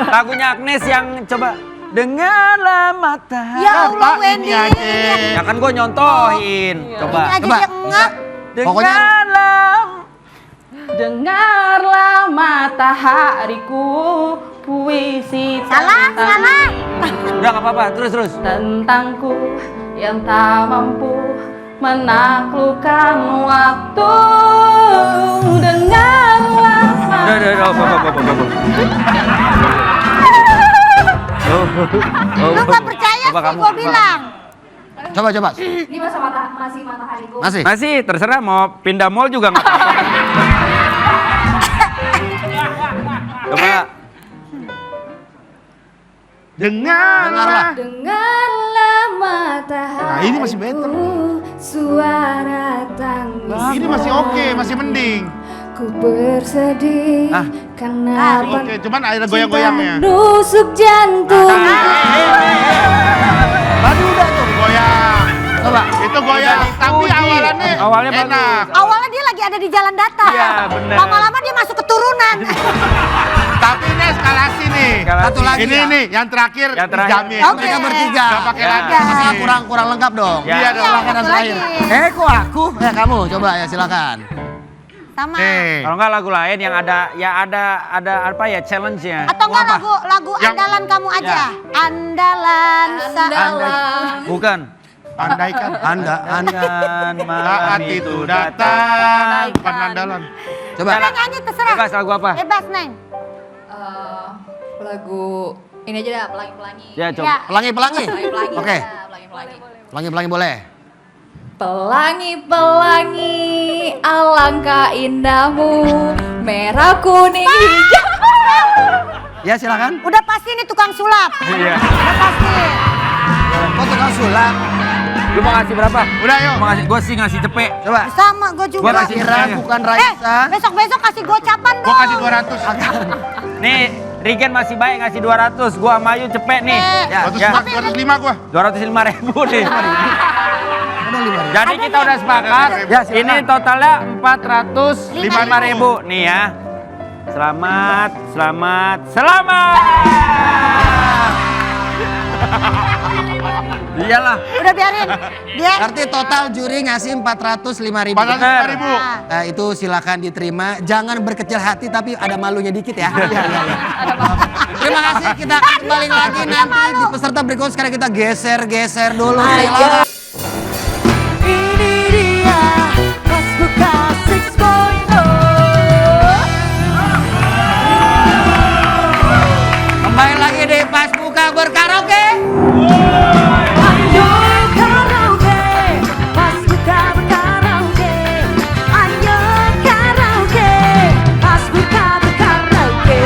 Lagunya Agnes yang coba. Dengarlah matahari. Ya Allah, Wendy. Ya kan gue nyontohin. Coba. Ini aja dia ngap. Dengarlah matahariku, puisi Salah. Udah gak apa-apa, terus. tentangku yang tak mampu menaklukkan waktu. Dengarlah. Lu gak percaya Coba sih kamu, gue bilang. Coba. Ini masih matahariku. Masih? Masih, terserah mau pindah mall juga gak apa-apa. Coba. Dengarlah. Dengarlah matahari. Nah, ini masih better. Suara tangis. Ini masih oke, masih mending. Ku bersedih karena Oke, cuman ada goyang-goyangnya. nusuk jantung. Tadi udah tuh goyang. Coba. Itu goyang, tapi awalnya bagus. enak. Awalnya dia lagi ada di jalan datar. Iya, bener. Lama-lama dia masuk keturunan. Tapi ini eskalasi nih. Satu lagi Ini ya? nih, yang terakhir Yang terakhir. dijamin. Oke. Mereka bertiga. Gak pakai Ya. lagi. Masa kurang lengkap dong? Iya dong. Silakan satu terakhir. lagi. Kok aku? Ya kamu, coba ya silakan. Sama. Nih. Kalau nggak lagu lain yang ada apa ya challenge-nya. Atau enggak Apa? lagu Yang- andalan kamu aja. Andalan. Bukan. Andaikan. Anda. Kan Saat malam itu datang. Bukan andalan. Coba. Neng nyanyi terserah. Bebas lagu apa? Bebas, Neng. Lagu ini aja dah, pelangi-pelangi. Ya coba. Ya. Pelangi. Pelangi-pelangi. Oke. aja, pelangi-pelangi. Pelangi boleh. Pelangi-pelangi, alangkah indahmu, merah kuning hijau. Ya silakan. Udah pasti ini tukang sulap. Iya. Udah pasti. Kok tukang sulap? Lu mau ngasih berapa? Udah yuk. Mau ngasih, gue sih ngasih cepet. Coba. Sama gue juga. Gua kasih Kira bukan Raisa. Besok-besok kasih gocapan dong. Gua kasih 200. Nih, Rigen masih baik ngasih 200. Gua sama Ayu cepet nih. Ya, 205 gua. 205.000 nih. Ada 5.000. Jadi kita udah sepakat. Ya, silakan. Ini totalnya 405.000 nih ya. Selamat. Iyalah. Udah biarin. Dia Berarti total juri ngasih 405.000. 405.000. Itu silakan diterima. Jangan berkecil hati tapi ada malunya dikit ya. Terima kasih. Kita kembali lagi nanti di peserta berikut. Sekarang kita geser dulu. Silakan. Ini dia pas buka 6.0. Kembali lagi di Pas Buka Berkaraoke. Ayo karaoke, pas buka berkaraoke. Ayo karaoke, pas buka berkaraoke.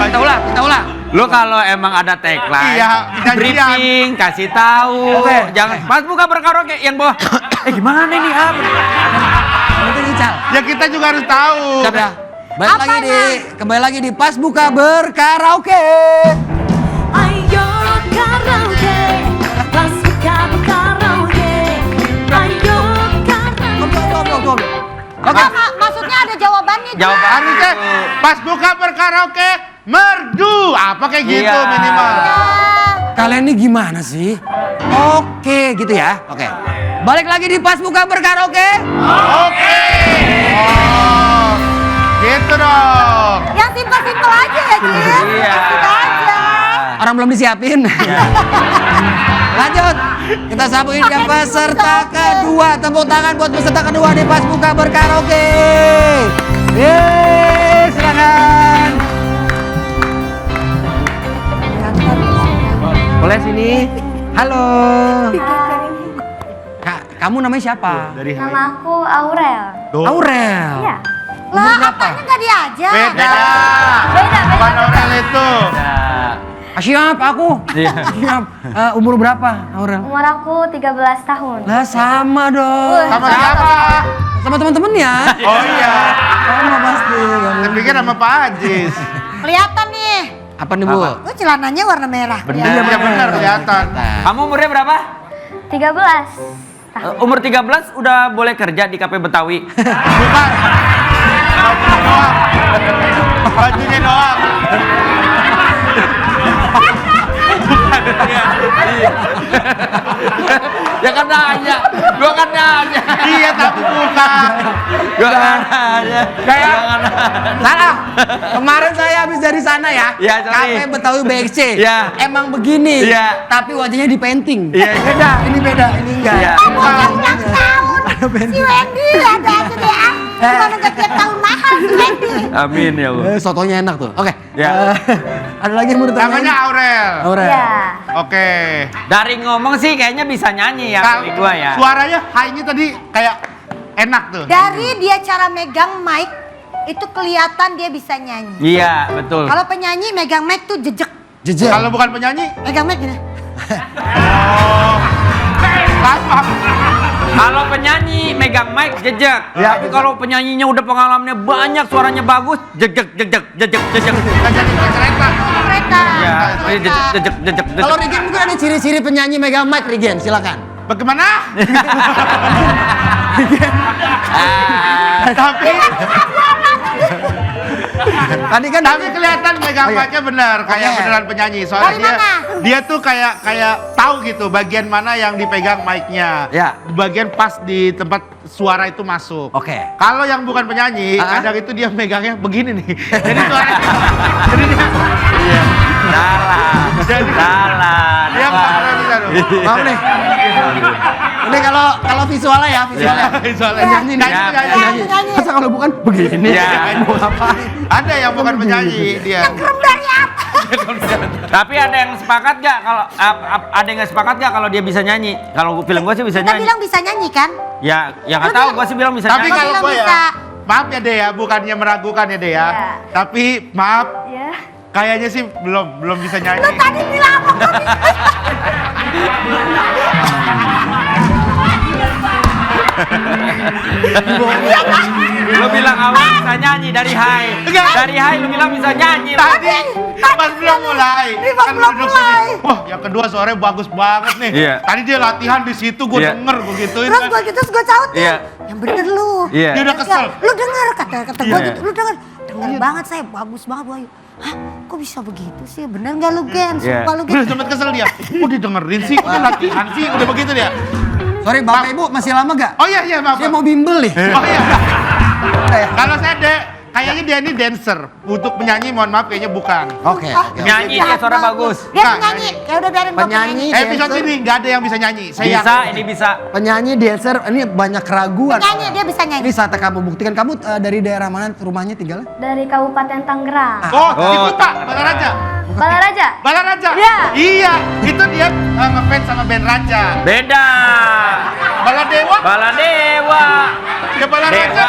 Kita ulang. Lu kalau emang ada tagline, Iya, janjian. briefing, kasih tahu. Oke. Jangan pas buka berkaraoke yang bawah. Gimana ini Ab? Mungkin Ical. Ya kita juga harus tahu. Siap ya? Kembali lagi di Pas Buka Berkaraoke. Ayo karaoke, pas buka berkaraoke. Ayo karaoke. Enggak, maksudnya ada jawabannya. Jawaban. Harusnya pas buka berkaraoke merdu. Apa kayak gitu Iya. minimal. Kalian ini gimana sih? Oke gitu ya. Oke. Balik lagi di Pas Buka Berkaraoke. Oke. Oh, gitu dong. Yang simpel-simpel aja ya, Jin. Iya. Gitu aja. Orang belum disiapin. Lanjut. Kita sambungin ke peserta kedua. Tepuk tangan buat peserta kedua di Pas Buka Berkaraoke. Yeay, silakan. Boleh sini. Halo. Kak, kamu namanya siapa? Dari Nama aku Aurel. Aurel. Iya. Lah, apanya nggak diajak? Beda. Beda. Bukan Aurel itu. Siap, aku. Siap. Umur berapa, Aurel? Umur aku 13 tahun. Lah sama dong. Sama siapa? Sama teman-teman ya. Oh iya. Sama pasti. Saya pikir sama Pak Ajis. Kelihatan nih. Apa nih, Bu? Lu celananya warna merah. Iya benar kelihatan. Kamu umurnya berapa? 13. Umur 13 udah boleh kerja di kafe Betawi. Bukan. Bajunya doang. Bajunya doang. Ya kan nanya, gua kan nanya. Iya tapi bukan. Gua nanya. Kayak salah. Kemarin saya habis dari sana ya. Iya, sorry. Kafe Betawi BXC. Iya. Emang begini. Iya. Tapi wajahnya di painting. Iya. Beda, ini beda, ini enggak. Iya. Oh, mau ulang tahun. Si Wendy ada aja deh. Gimana gak tiap tahun mahal si Wendy. Amin ya Allah. Sotonya enak tuh. Oke. Ya. Ada lagi yang mau ditanyain? Namanya Aurel. Aurel. Iya. Oke. Dari ngomong sih kayaknya bisa nyanyi ya Kal- dari gua ya. Suaranya high-nya tadi kayak enak tuh. Dari dia cara megang mic, itu kelihatan dia bisa nyanyi. Iya, betul. Kalau penyanyi megang mic tuh jejek. Jejak. Kalau bukan penyanyi, Megang mic gini. apa? Kalau penyanyi megang mic jejak. Ya. Tapi kalau penyanyinya udah pengalamannya banyak, suaranya bagus, jejek. Nggak jadi kereta. Kereta. Ya, Kereta. jejek. Kalau Regen mungkin ada ciri-ciri penyanyi megang mic, Regen, silakan. Bagaimana? Tapi Tadi kan tapi kelihatan megang mic-nya benar, kayak Oke. beneran penyanyi. Dari Soalnya dia mana? dia tuh kayak tahu gitu bagian mana yang dipegang mic-nya. Ya. Bagian pas di tempat suara itu masuk. Oke. Kalau yang bukan penyanyi, Ah. kadang itu dia megangnya begini nih. Jadi suaranya jadi dia Salah. dia suaranya bisa tuh. Maaf nih. Ini kalau visualnya ya, visualnya. Soalnya Penyanyi nih. nyanyi, Ya, nyanyi. Penyanyi. Masa kalau bukan begini? Ya. Mau ngapain? Ada yang bukan penyanyi dia. Kerem dari apa? Tapi ada yang sepakat gak kalau ada yang nggak sepakat gak kalau dia bisa nyanyi? Kalau film gua sih bisa Kita nyanyi. bilang bisa nyanyi kan? Ya nggak Lu tahu, bilang- gua sih bilang bisa Tapi nyanyi. kalau bilang gue bisa. ya, maaf ya Dea, bukannya meragukan ya Dea. Iya. Tapi maaf, Ya. kayaknya sih belum bisa Lu nyanyi. tadi bilang apa kok bisa? Lu bilang awal bisa nyanyi dari Hai. Enggak. Dari Hai lu bilang bisa nyanyi. Tadi pas belum mulai. Pas belum duduk mulai. sini. Wah, yang kedua suaranya bagus banget nih. Iya. Tadi dia latihan di situ, gue Iya. denger, gue gituin. Terus kan. gue gitu, terus gue sautin. Iya. Yang bener lu. Iya. Dia udah kesel. Lu denger kata gue Iya. gitu, lu denger. Denger banget saya, bagus banget Wahyu. Hah, kok bisa begitu sih? Bener gak lu Gen? Iya. Sumpah lu Gen. Udah sempet kesel dia. Kok didengerin sih? Udah latihan sih, udah begitu dia. Sorry, Bapak Ibu masih lama gak? Oh iya, maaf. Saya mau bimbel nih. Oh iya. Kalau saya kayaknya dia ini dancer. Untuk penyanyi, mohon maaf kayaknya bukan. Oke. Nyanyi dia suara bagus. Dia Nah, penyanyi. Ya udah biarin gua Penyanyi. Episode ini nggak ada yang bisa nyanyi. Saya Bisa, yakin. ini bisa. Penyanyi, dancer, ini banyak keraguan. Penyanyi, dia bisa nyanyi. Ini saatnya kamu buktikan. Kamu dari daerah mana rumahnya tinggalnya? Dari Kabupaten Tangerang. Oh, di Kuta, Balaraja. Balaraja. Balaraja. Iya. Iya, itu dia ngefans sama band Raja. Beda. Baladewa? Baladewa. Ya Balaraja.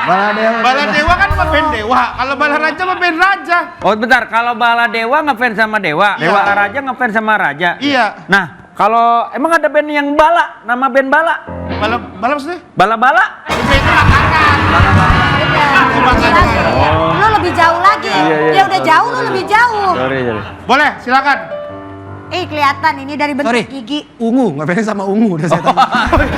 Baladewa. Baladewa kan sama band Dewa. Kalau Balaraja sama band Raja. Oh bentar, kalau Baladewa ngefans sama Dewa, Iya. Balaraja ngefans sama Raja. Iya. Nah, kalau emang ada band yang Bala, nama band Bala, Balap maksudnya? Bala-bala. Itu makanan. Itu makanan. Lu lebih jauh lagi. Dia udah jauh, lu lebih jauh. Sorry. Boleh, silakan. Kelihatan ini dari bentuk Sorry. gigi. Ungu, ngefans sama ungu udah saya tahu.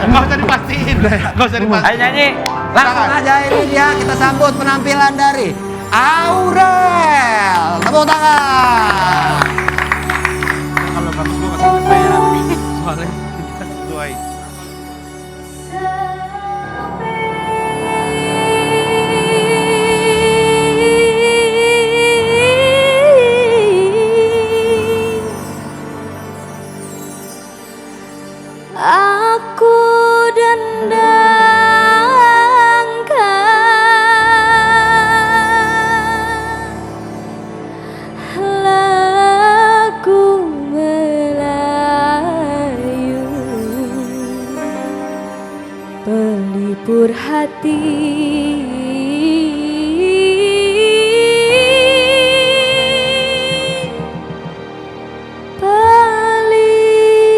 Nggak usah dipastiin. Nggak usah Ayo dipastiin. nyanyi. Langsung aja ini dia kita sambut penampilan dari Aurel. Tepuk tangan. Kalau bagus gue kasih bayar. Soalnya kita sesuai.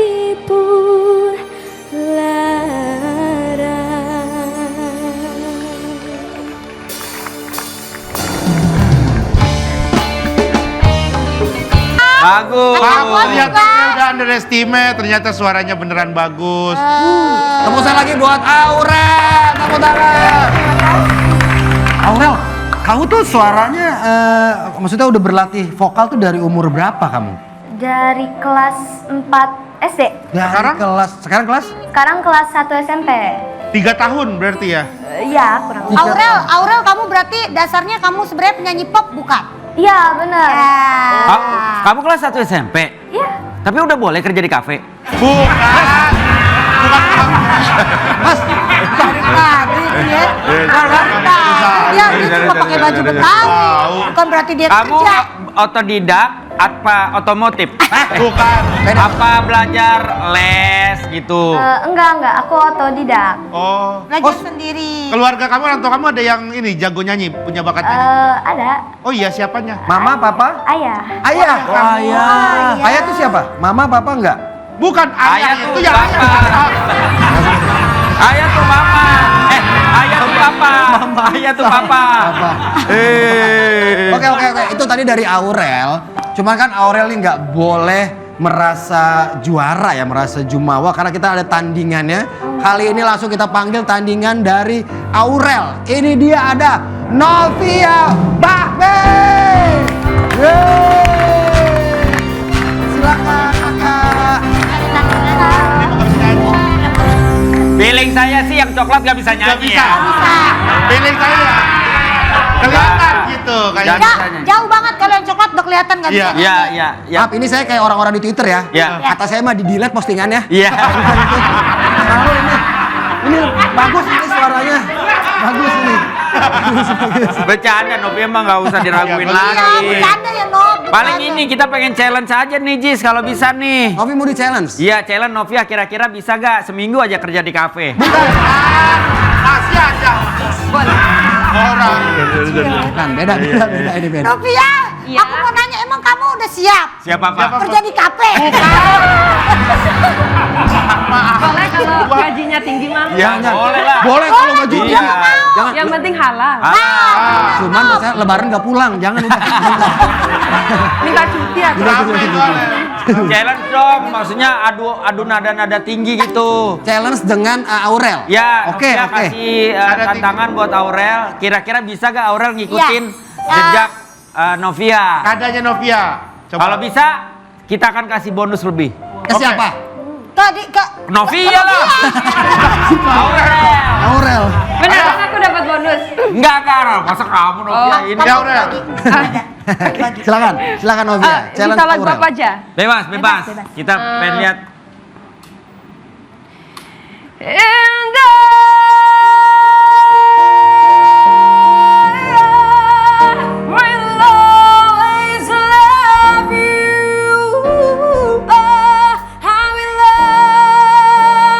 pelipur lara. Bagus. Ternyata dia udah underestimate, ternyata suaranya beneran bagus. Tepuk tangan lagi buat Aurel. Tepuk tangan. Aurel, kamu tuh suaranya, maksudnya udah berlatih vokal tuh dari umur berapa kamu? Dari kelas 4 SD. Sekarang kelas? Sekarang kelas 1 SMP. 3 tahun berarti ya? Iya, kurang lebih. Aurel, kamu berarti dasarnya kamu sebenarnya penyanyi pop bukan? Iya, benar. Kamu kelas 1 SMP? Iya. Tapi udah boleh kerja di kafe? Bukan. Mas, Dari tadi dia. Dia cuma pakai baju Betawi. Bukan berarti dia Kamu kerja. otodidak apa otomotif? Bukan. Apa belajar les gitu? Enggak, aku otodidak. Oh. Belajar sendiri. Keluarga kamu, orang tua kamu ada yang ini jago nyanyi, punya bakat nyanyi? Ada. Oh iya, siapanya? mama, papa? Ayah. Ayah. Ayah tuh siapa? Mama, papa enggak? Bukan, ayah Ayah itu tuh yang bapak. Ayah tuh mama. Ayah tuh papa. Ayah tuh papa. Oke. Itu tadi dari Aurel. Cuma kan Aurel ini nggak boleh merasa juara ya, merasa jumawa karena kita ada tandingannya. Kali ini langsung kita panggil tandingan dari Aurel. Ini dia ada Novia Bahbe. Silakan kakak. Feeling saya sih yang coklat gak bisa nyanyi ya. Pilih saya. Kelihatan gitu kayaknya. Jauh banget kalau yang coklat udah kelihatan nggak bisa. Iya. Maaf, ini saya kayak orang-orang di Twitter ya. Iya. Kata saya mah di delete postingannya. Iya. Tahu ini bagus ini suaranya. Bagus ini. Bercanda, Novi emang gak usah diraguin Iya, lagi. bercanda ya Nob. Paling ini kita pengen challenge aja nih Jis kalau bisa nih. Novi mau di challenge? Iya, challenge Novia kira-kira bisa gak seminggu aja kerja di kafe? Masih ada. Orang. Bukan, beda ini beda. Novia, aku mau nanya emang kamu udah siap Siapa Pak? kerja di kafe? Boleh kalau gajinya tinggi mah. Ya, boleh lah. Boleh kalau gaji Iya. tinggi. Jangan. Yang penting halal. Cuman saya lebaran nggak pulang, jangan udah. Minta cuti aku. Challenge dong, maksudnya adu nada-nada tinggi gitu. Challenge dengan Aurel. Ya, Oke. Novia kasih tantangan buat Aurel. Kira-kira bisa gak Aurel ngikutin Iya. jejak Novia? Kadanya Novia. Coba. Kalau bisa, kita akan kasih bonus lebih. Ke siapa? Ke Novia lah. Aurel. Beneran aku dapat bonus. Enggak, Karol. Masa kamu Novia ini? Ya udah. Silakan Novia. Challenge Bisa lagu Aurel. apa aja? Bebas. Kita pengen lihat. And I will always love you. I will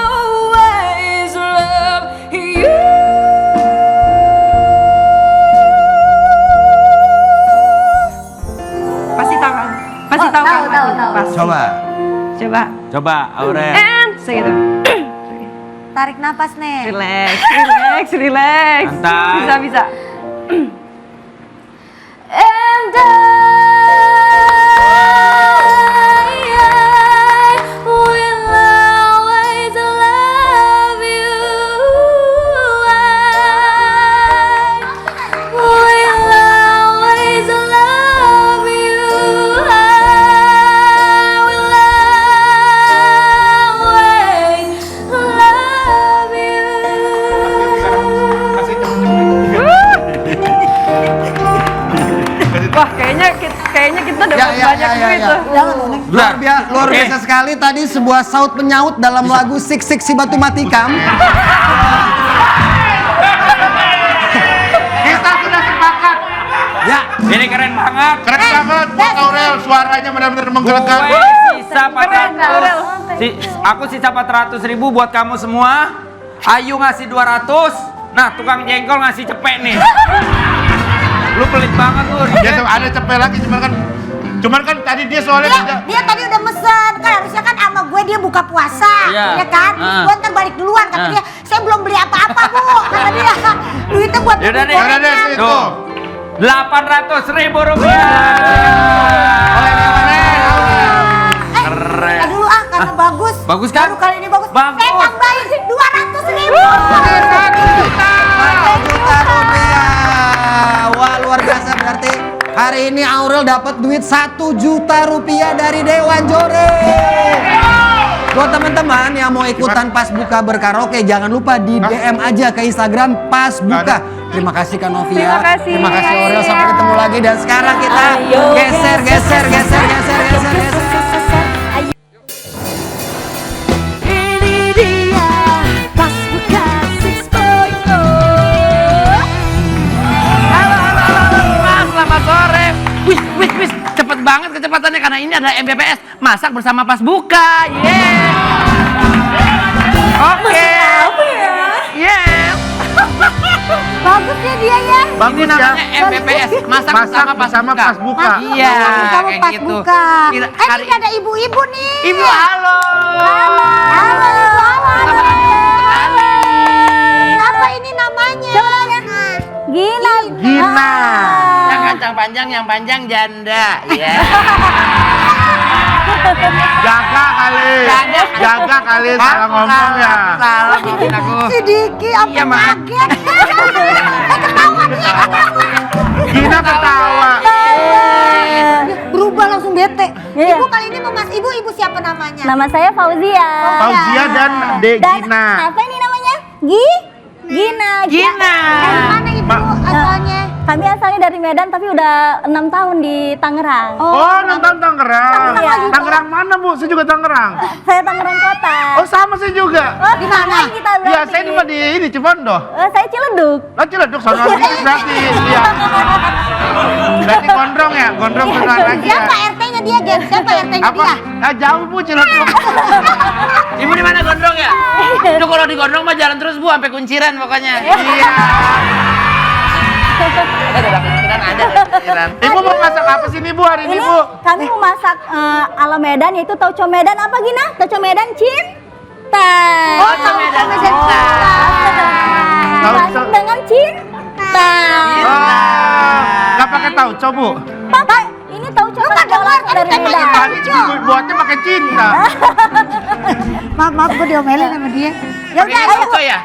always love you. Pasti tahu kan? Pasti tahu kan? tahu. Pasti. Coba. Coba. Aurel. And segitu. tarik napas nih. Relax. Santai. Bisa. And I will always love you. I will always love you. I will always love you. Wah, kayaknya kita dapat banyak duit tuh. Luar biasa sekali tadi sebuah saut penyaut dalam lagu Sik Sik Si Batu Matikam. Kita sudah sepakat. Ya, Ini keren banget. Keren banget buat Aurel, suaranya benar-benar menggelegar. Gue sisa 400. Aku sisa 400.000 buat kamu semua. Ayu ngasih 200. Nah, tukang jengkol ngasih cepek nih. Lu pelit banget lu. Ya ada cepet lagi cuman kan tadi dia soalnya Dia tadi udah mesen, kan harusnya kan sama gue dia buka puasa, Iya. ya kan? Gue ntar balik duluan, kata dia, saya belum beli apa-apa bu, kata dia, duitnya buat Yaudah beli deh, gorengan. itu. Tuh. 800.000 rupiah. Keren. Dulu karena bagus. Bagus kan? Baru kali ini bagus. Bagus. Saya tambahin 200.000. 1 juta rupiah. Wah, luar biasa berarti. Hari ini Aurel dapat duit 1 juta rupiah dari Dewan Jore. Buat teman-teman yang mau ikutan pas buka berkaraoke, jangan lupa di DM aja ke Instagram pas buka. Terima kasih Kak Novia. Terima kasih Aurel. Sampai ketemu lagi dan sekarang kita geser. Ini dia pas buka 6.0. Halo, Mas, selamat sore. Wis, cepet banget kecepatannya karena ini adalah MBPS, masak bersama pas buka. Oke. Yeah. Bagus ya dia ya. Ini namanya MBPS, masak bersama pas buka. Iya, Kamu kayak pas gitu. buka. Hari Ini ada ibu-ibu nih. Ibu, halo. Halo ibu, halo. Kenalin. Apa ini namanya? Gina. Yang kacang panjang, yang panjang janda. Iya. Jaga kali salah ngomong ya. Salah ngomongin aku. Si Diki apa Iya, maaf. kaget? Ketawa dia. Gina ketawa. Berubah langsung bete. Iya. Ibu kali ini mau mas ibu siapa namanya? Nama saya Fauzia. Fauzia dan Gina. Apa ini namanya? Gina. Gina. Dari mana ibu asalnya? Kami asalnya dari Medan tapi udah 6 tahun di Tangerang. Oh, nonton Tangerang. Iya. Tangerang mana, Bu? Saya juga Tangerang. Saya Tangerang Kota. Oh, sama saya juga. Oh, di mana kita berarti? Iya, saya cuma di ini Cipondoh. Saya Ciledug. Oh, Ciledug sono lagi berarti. Iya. Berarti gondrong ya? Gondrong sono lagi ya. Siapa RT-nya dia, Gen? Siapa RT-nya Apa? dia? Jauh, Bu, Ciledug. Ibu di mana gondrong ya? Itu kalau di gondrong mah jalan terus Bu sampai kunciran pokoknya. Iya. Ada kunciran. Ibu mau masak apa sih nih, Bu, hari ini, Ini Bu? kami mau masak ala Medan yaitu tauco Medan apa Gina? Tauco Medan cinta. Oh, tahu Medan Medan cinta. Masak dengan cinta. Oh, nggak pakai tauco, Bu? Pakai ini tauco Lu nggak dengar kan dari temanya Medan. Tadi Ibu buatnya pakai cinta. Maaf gue diomelin sama dia. Ya Pakai udah, ayo. tauco ya?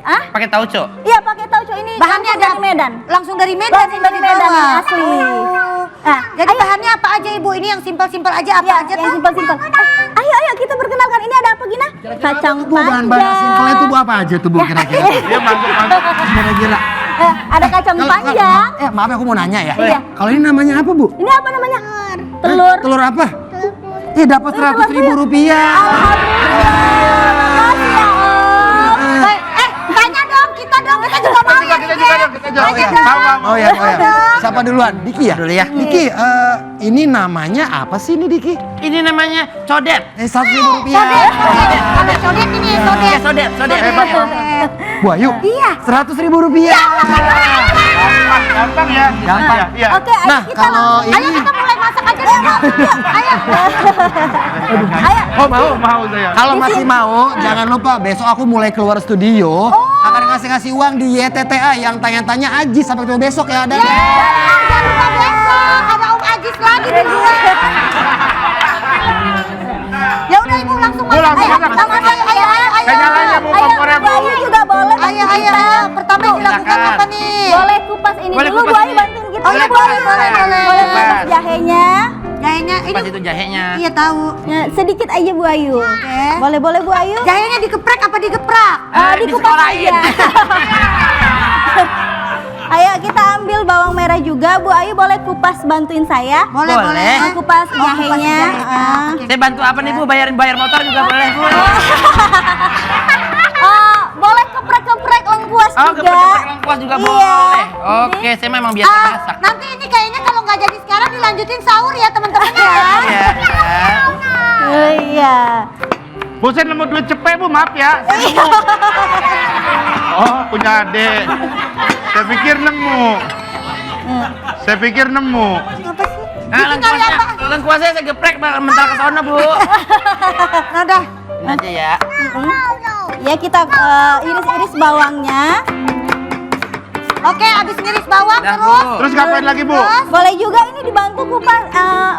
Ah? Pakai tauco. Iya pakai tauco ini. Bahannya langsung dari Medan. Langsung dari Medan. Langsung dari Medan yang asli. Nah, Jadi bahannya apa aja ibu? Ini yang simpel-simpel aja apa aja yang tuh? simpel-simpel. Ayo kita perkenalkan ini ada apa Gina? Kacang Bu, bahan-bahan simpelnya itu Bu apa aja tuh Bu kira-kira? Iya, masuk. Kira-kira. Ada kacang panjang. Maaf aku mau nanya ya. Iya. Kalau ini namanya apa Bu? Ini apa namanya? Telur. Telur apa? Dapat 100.000 rupiah. Makasih ya Om. Tanya dong, kita juga mau ya. Kita juga. Tanya dong. Oh ya. Siapa duluan? Diki ya? Dulu ya. Diki, ini namanya apa sih ini Diki? Ini namanya codet. 100.000 rupiah. Kalau codet ini Iya, codet. codet. Bu Ayu. Iya. 100.000 rupiah. Gampang ya. Gampang. Iya. Oke, ayo Nah, kita kalau Ayo ini kita mulai masak aja deh. Ayo. Ayo. Oh, mau saya. kalau masih mau, jangan lupa besok aku mulai keluar studio akan ngasih uang di YTTA yang tanya-tanya Aji sampai ketemu besok ya ada. Jangan lupa besok ada Om Ajis lagi di luar. Ya udah ibu langsung Bu, langsung masak. Ayo. Nyalain Bu kompornya, Bu. Ayo juga boleh. Ayo. Pertama yang dilakukan apa nih? Boleh kupas ini Boleh dulu kupas Bu Ayu ini. bantuin kita. Oh iya, boleh. Boleh kupas jahenya. Jahenya ini. Pas itu jahenya. Iya tahu. Ya, sedikit aja Bu Ayu. Oke. Boleh Bu Ayu? Jahenya dikeprek apa digeprak? Dikupas disekolahin. aja. Ayo kita ambil bawang merah juga Bu Ayu boleh kupas bantuin saya. Boleh. Kupas jahenya. Saya bantu apa nih Bu? Bayar motor juga boleh Bu. Boleh keprek lengkuas Oh, juga. keprek lengkuas juga Iya. boleh. Oke, saya memang biasa masak. Nanti ini kayaknya kalau nggak jadi sekarang dilanjutin sahur ya teman-teman ya. Iya. Oh, iya. Bu, saya nemu duit cepet, Bu. Maaf ya. Oh, punya adik. Saya pikir nemu. Apa sih? Lengkuasnya saya geprek mental ke sono, Bu. Nada. Ini aja ya. Ya kita iris-iris bawangnya. Oke, habis ngiris bawang Dah, terus. Bu. Terus ngapain lagi, Bu? Boleh juga ini dibantu kupas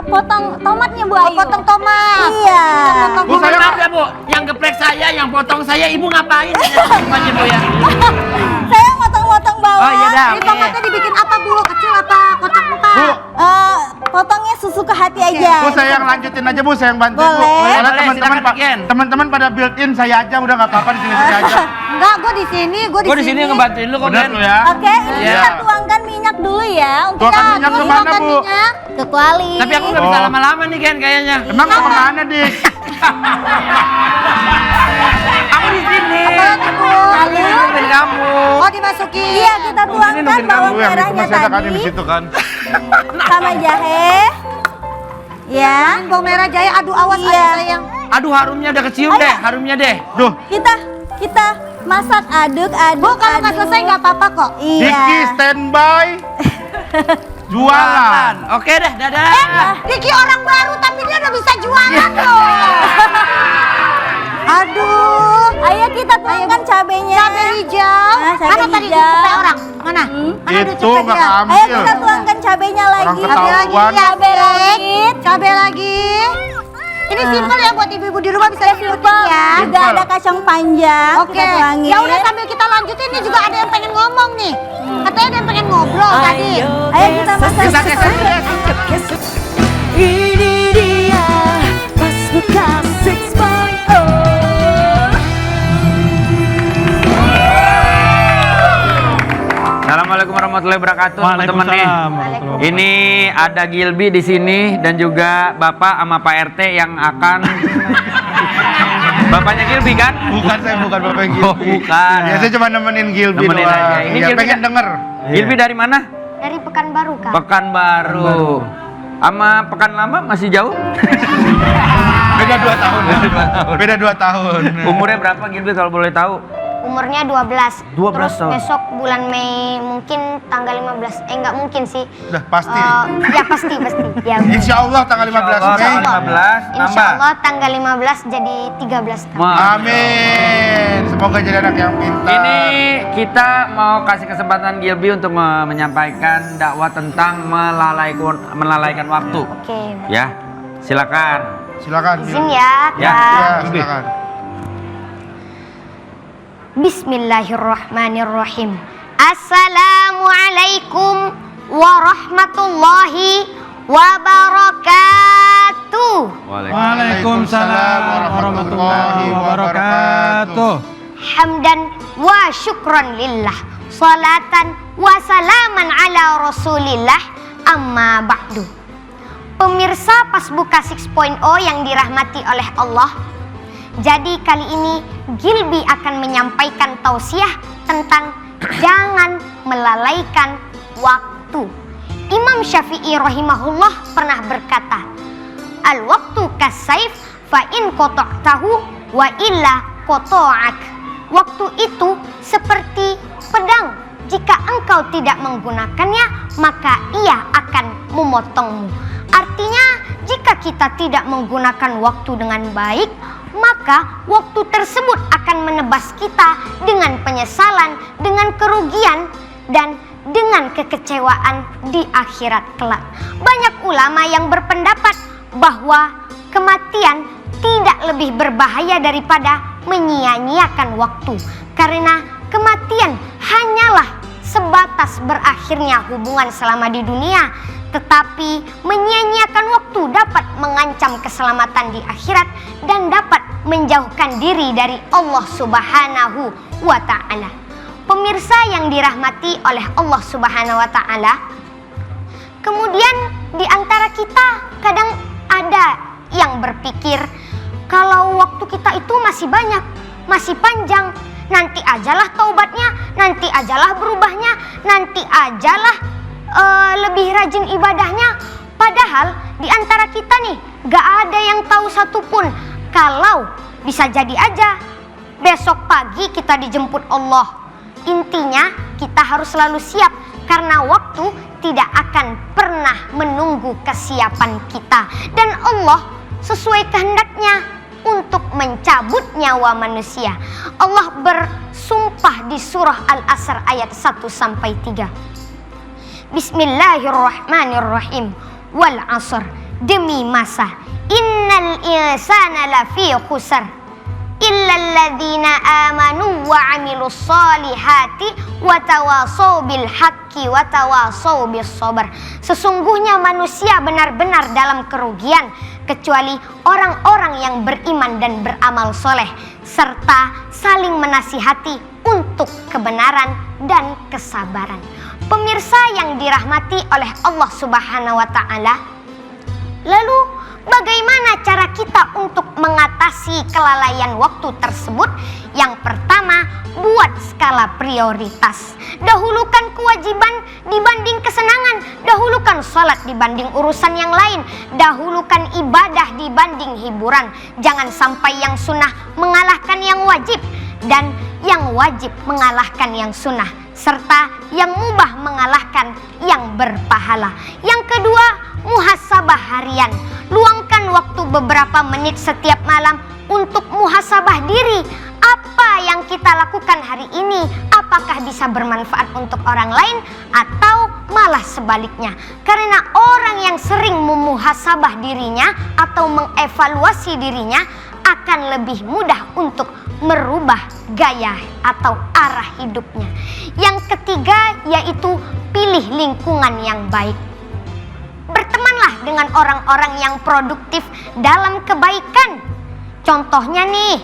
potong tomatnya Bu Oh, Ayu. potong tomat. Iya. Bu, saya Maaf ya, Bu. Yang geprek saya, yang potong saya, Ibu ngapain? Semuanya, Bu ya. Saya motong-motong bawang. Oh, iya dah. Ini tomatnya dibikin apa, Bu? Kecil apa kotak muka? Bu, Potongnya sesuka hati aja. Bu, saya yang lanjutin aja, Bu. Saya yang bantu, Bu. Boleh. Soalnya Boleh, teman-teman silakan bikin. teman-teman pada built in, saya aja udah nggak apa-apa di sini aja. Enggak, gue di sini, gue Gue di sini ngebantuin lu kok, Bener Ben. tuh ya. Oke, ini Iya. kita tuangkan minyak dulu ya untuk Tuangkan minyak ke mana, Bu? ke kuali. Tapi aku nggak bisa Oh. lama-lama nih, Ken, kayaknya. Emang mau kemana, Dik? Aku di sini. Lalu Nungguin kamu. Oh, dimasukin. iya kita tuangkan bawang Bu, yang itu merahnya masih ada kan di tadi situ kan. sama jahe. Ya. Bawang merah jahe, aduh awas Iya. ada sayang. Aduh, harumnya udah kecium deh, harumnya deh. Duh, Kita masak aduk. Bu, kalau nggak selesai nggak apa-apa kok. Iya. Diki standby. Jualan. Oke deh, dadah. Diki orang baru tapi dia udah bisa jualan loh. Aduh. Ayo kita tuangkan cabenya. Cabai hijau. Nah, cabai Mana tadi hijau. cepet orang? Mana? Mana udah Itu cepet nggak dia? Ayo ambil. kita tuangkan cabenya lagi. Orang ketahuan. Cabai rawit. Cabai lagi. Ini simpel ya buat ibu-ibu di rumah bisa diikutin ya. Juga ada kacang panjang. Oke. Kita tuangin. Ya udah sambil kita lanjutin nih juga ada yang pengen ngomong nih. Katanya ada yang pengen ngobrol tadi. Ayo kita masak. Kita geser. Ini dia Mas Luka 6.0. Assalamualaikum warahmatullahi wabarakatuh, teman-teman nih. Waalaikumsalam. Ini ada Gilby di sini dan juga Bapak sama Pak RT yang akan Bapaknya Gilby kan? Bukan, saya bukan Bapak Gilby. Oh, bukan. Ya, saya cuma nemenin Gilby Nemenin doang. aja. Ini Ya, Gilby pengen denger. Gilby dari mana? Dari Pekanbaru Kak. Pekanbaru. Sama Pekan Lama masih jauh? Beda 2 tahun. Beda 2 tahun. Umurnya berapa Gilby kalau boleh tahu? Umurnya 12. 12 Terus tahun. besok bulan Mei mungkin tanggal 15. Enggak mungkin sih. Udah pasti. Ya pasti. Ya. Insya Allah tanggal 15 Allah, Mei. tanggal 15 Insya nambah. Allah tanggal 15 jadi 13 tahun. Amin. Semoga jadi anak yang pintar. Ini kita mau kasih kesempatan Gilby untuk menyampaikan dakwah tentang melalaikan waktu. Oke. Ya, silakan. Silakan. Izin ya, Ya. Kak. Ya, silakan. Bismillahirrahmanirrahim. Assalamualaikum warahmatullahi wabarakatuh. Waalaikumsalam warahmatullahi wabarakatuh. Hamdan wa syukran lillah. Salatan wa salaman ala rasulillah. Amma ba'du. Pemirsa Pas Buka 6.0 yang dirahmati oleh Allah. Jadi kali ini Gilby akan menyampaikan tausiah tentang jangan melalaikan waktu. Imam Syafi'i rahimahullah pernah berkata, "Al-waktu kas-saif fa in qata'tahu wa illa qata'ak." Waktu itu seperti pedang. Jika engkau tidak menggunakannya, maka ia akan memotongmu. Artinya, jika kita tidak menggunakan waktu dengan baik, maka waktu tersebut akan menebas kita dengan penyesalan, dengan kerugian, dan dengan kekecewaan di akhirat kelak. Banyak ulama yang berpendapat bahwa kematian tidak lebih berbahaya daripada menyia-nyiakan waktu. Karena kematian hanyalah sebatas berakhirnya hubungan selama di dunia. Tetapi menyia-nyiakan waktu dapat mengancam keselamatan di akhirat dan dapat menjauhkan diri dari Allah Subhanahu wa Ta'ala. Pemirsa yang dirahmati oleh Allah Subhanahu wa Ta'ala, kemudian di antara kita kadang ada yang berpikir kalau waktu kita itu masih banyak, masih panjang, nanti ajalah taubatnya, nanti ajalah berubahnya, nanti ajalah lebih rajin ibadahnya. Padahal di antara kita nih gak ada yang tahu satupun kalau bisa jadi aja besok pagi kita dijemput Allah. Intinya kita harus selalu siap karena waktu tidak akan pernah menunggu kesiapan kita. Dan Allah sesuai kehendaknya untuk mencabut nyawa manusia. Allah bersumpah di surah Al-Asr ayat 1-3. Bismillahirrahmanirrahim. Wal 'asr, demi masa. Innal insana lafi khusr illa alladzina amanu wa 'amilus solihati wa tawasaw bil haqqi wa tawasaw bis sabr. Sesungguhnya manusia benar-benar dalam kerugian kecuali orang-orang yang beriman dan beramal soleh serta saling menasihati untuk kebenaran dan kesabaran. Pemirsa yang dirahmati oleh Allah Subhanahu wa taala, lalu bagaimana cara kita untuk mengatasi kelalaian waktu tersebut? Yang pertama, buat skala prioritas. Dahulukan kewajiban dibanding kesenangan. Dahulukan sholat dibanding urusan yang lain. Dahulukan ibadah dibanding hiburan. Jangan sampai yang sunnah mengalahkan yang wajib, dan yang wajib mengalahkan yang sunnah, serta yang mubah mengalahkan yang berpahala. Yang kedua, muhasabah harian. Luangkan waktu beberapa menit setiap malam untuk muhasabah diri. Apa yang kita lakukan hari ini, apakah bisa bermanfaat untuk orang lain atau malah sebaliknya? Karena orang yang sering memuhasabah dirinya atau mengevaluasi dirinya akan lebih mudah untuk merubah gaya atau arah hidupnya. Yang ketiga yaitu pilih lingkungan yang baik. Bertemanlah dengan orang-orang yang produktif dalam kebaikan. Contohnya nih,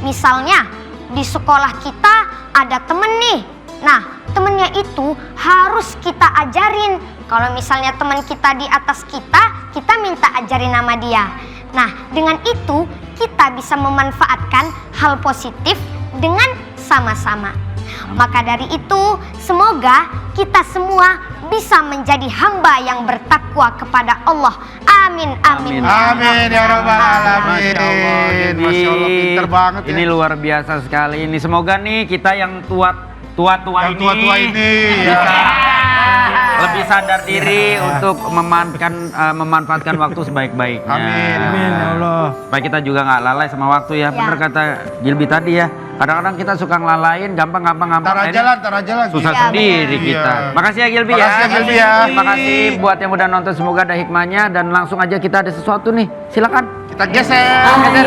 misalnya di sekolah kita ada temen nih. Nah, temennya itu harus kita ajarin. Kalau misalnya teman kita di atas kita minta ajarin nama dia. Nah, dengan itu kita bisa memanfaatkan hal positif dengan sama-sama. Maka dari itu, semoga kita semua bisa menjadi hamba yang bertakwa kepada Allah. Amin, amin. Amin ya rabbal alamin. Masya Allah, pinter banget ya. Ini luar biasa sekali ini. Semoga nih kita yang tua-tua ini bisa lebih sadar diri untuk memanfaatkan waktu sebaik-baiknya. Amin. Amin ya Allah. Supaya kita juga nggak lalai sama waktu ya. Bener kata Gilby tadi ya. Kadang-kadang kita suka ngelalain, gampang. Tar aja lah. Susah Iya, sendiri bener. kita. Iya. Makasih ya Gilby ya. Makasih ya, Gilby ya. Terima kasih buat yang udah nonton. Semoga ada hikmahnya dan langsung aja kita ada sesuatu nih. Silakan. Kita geser.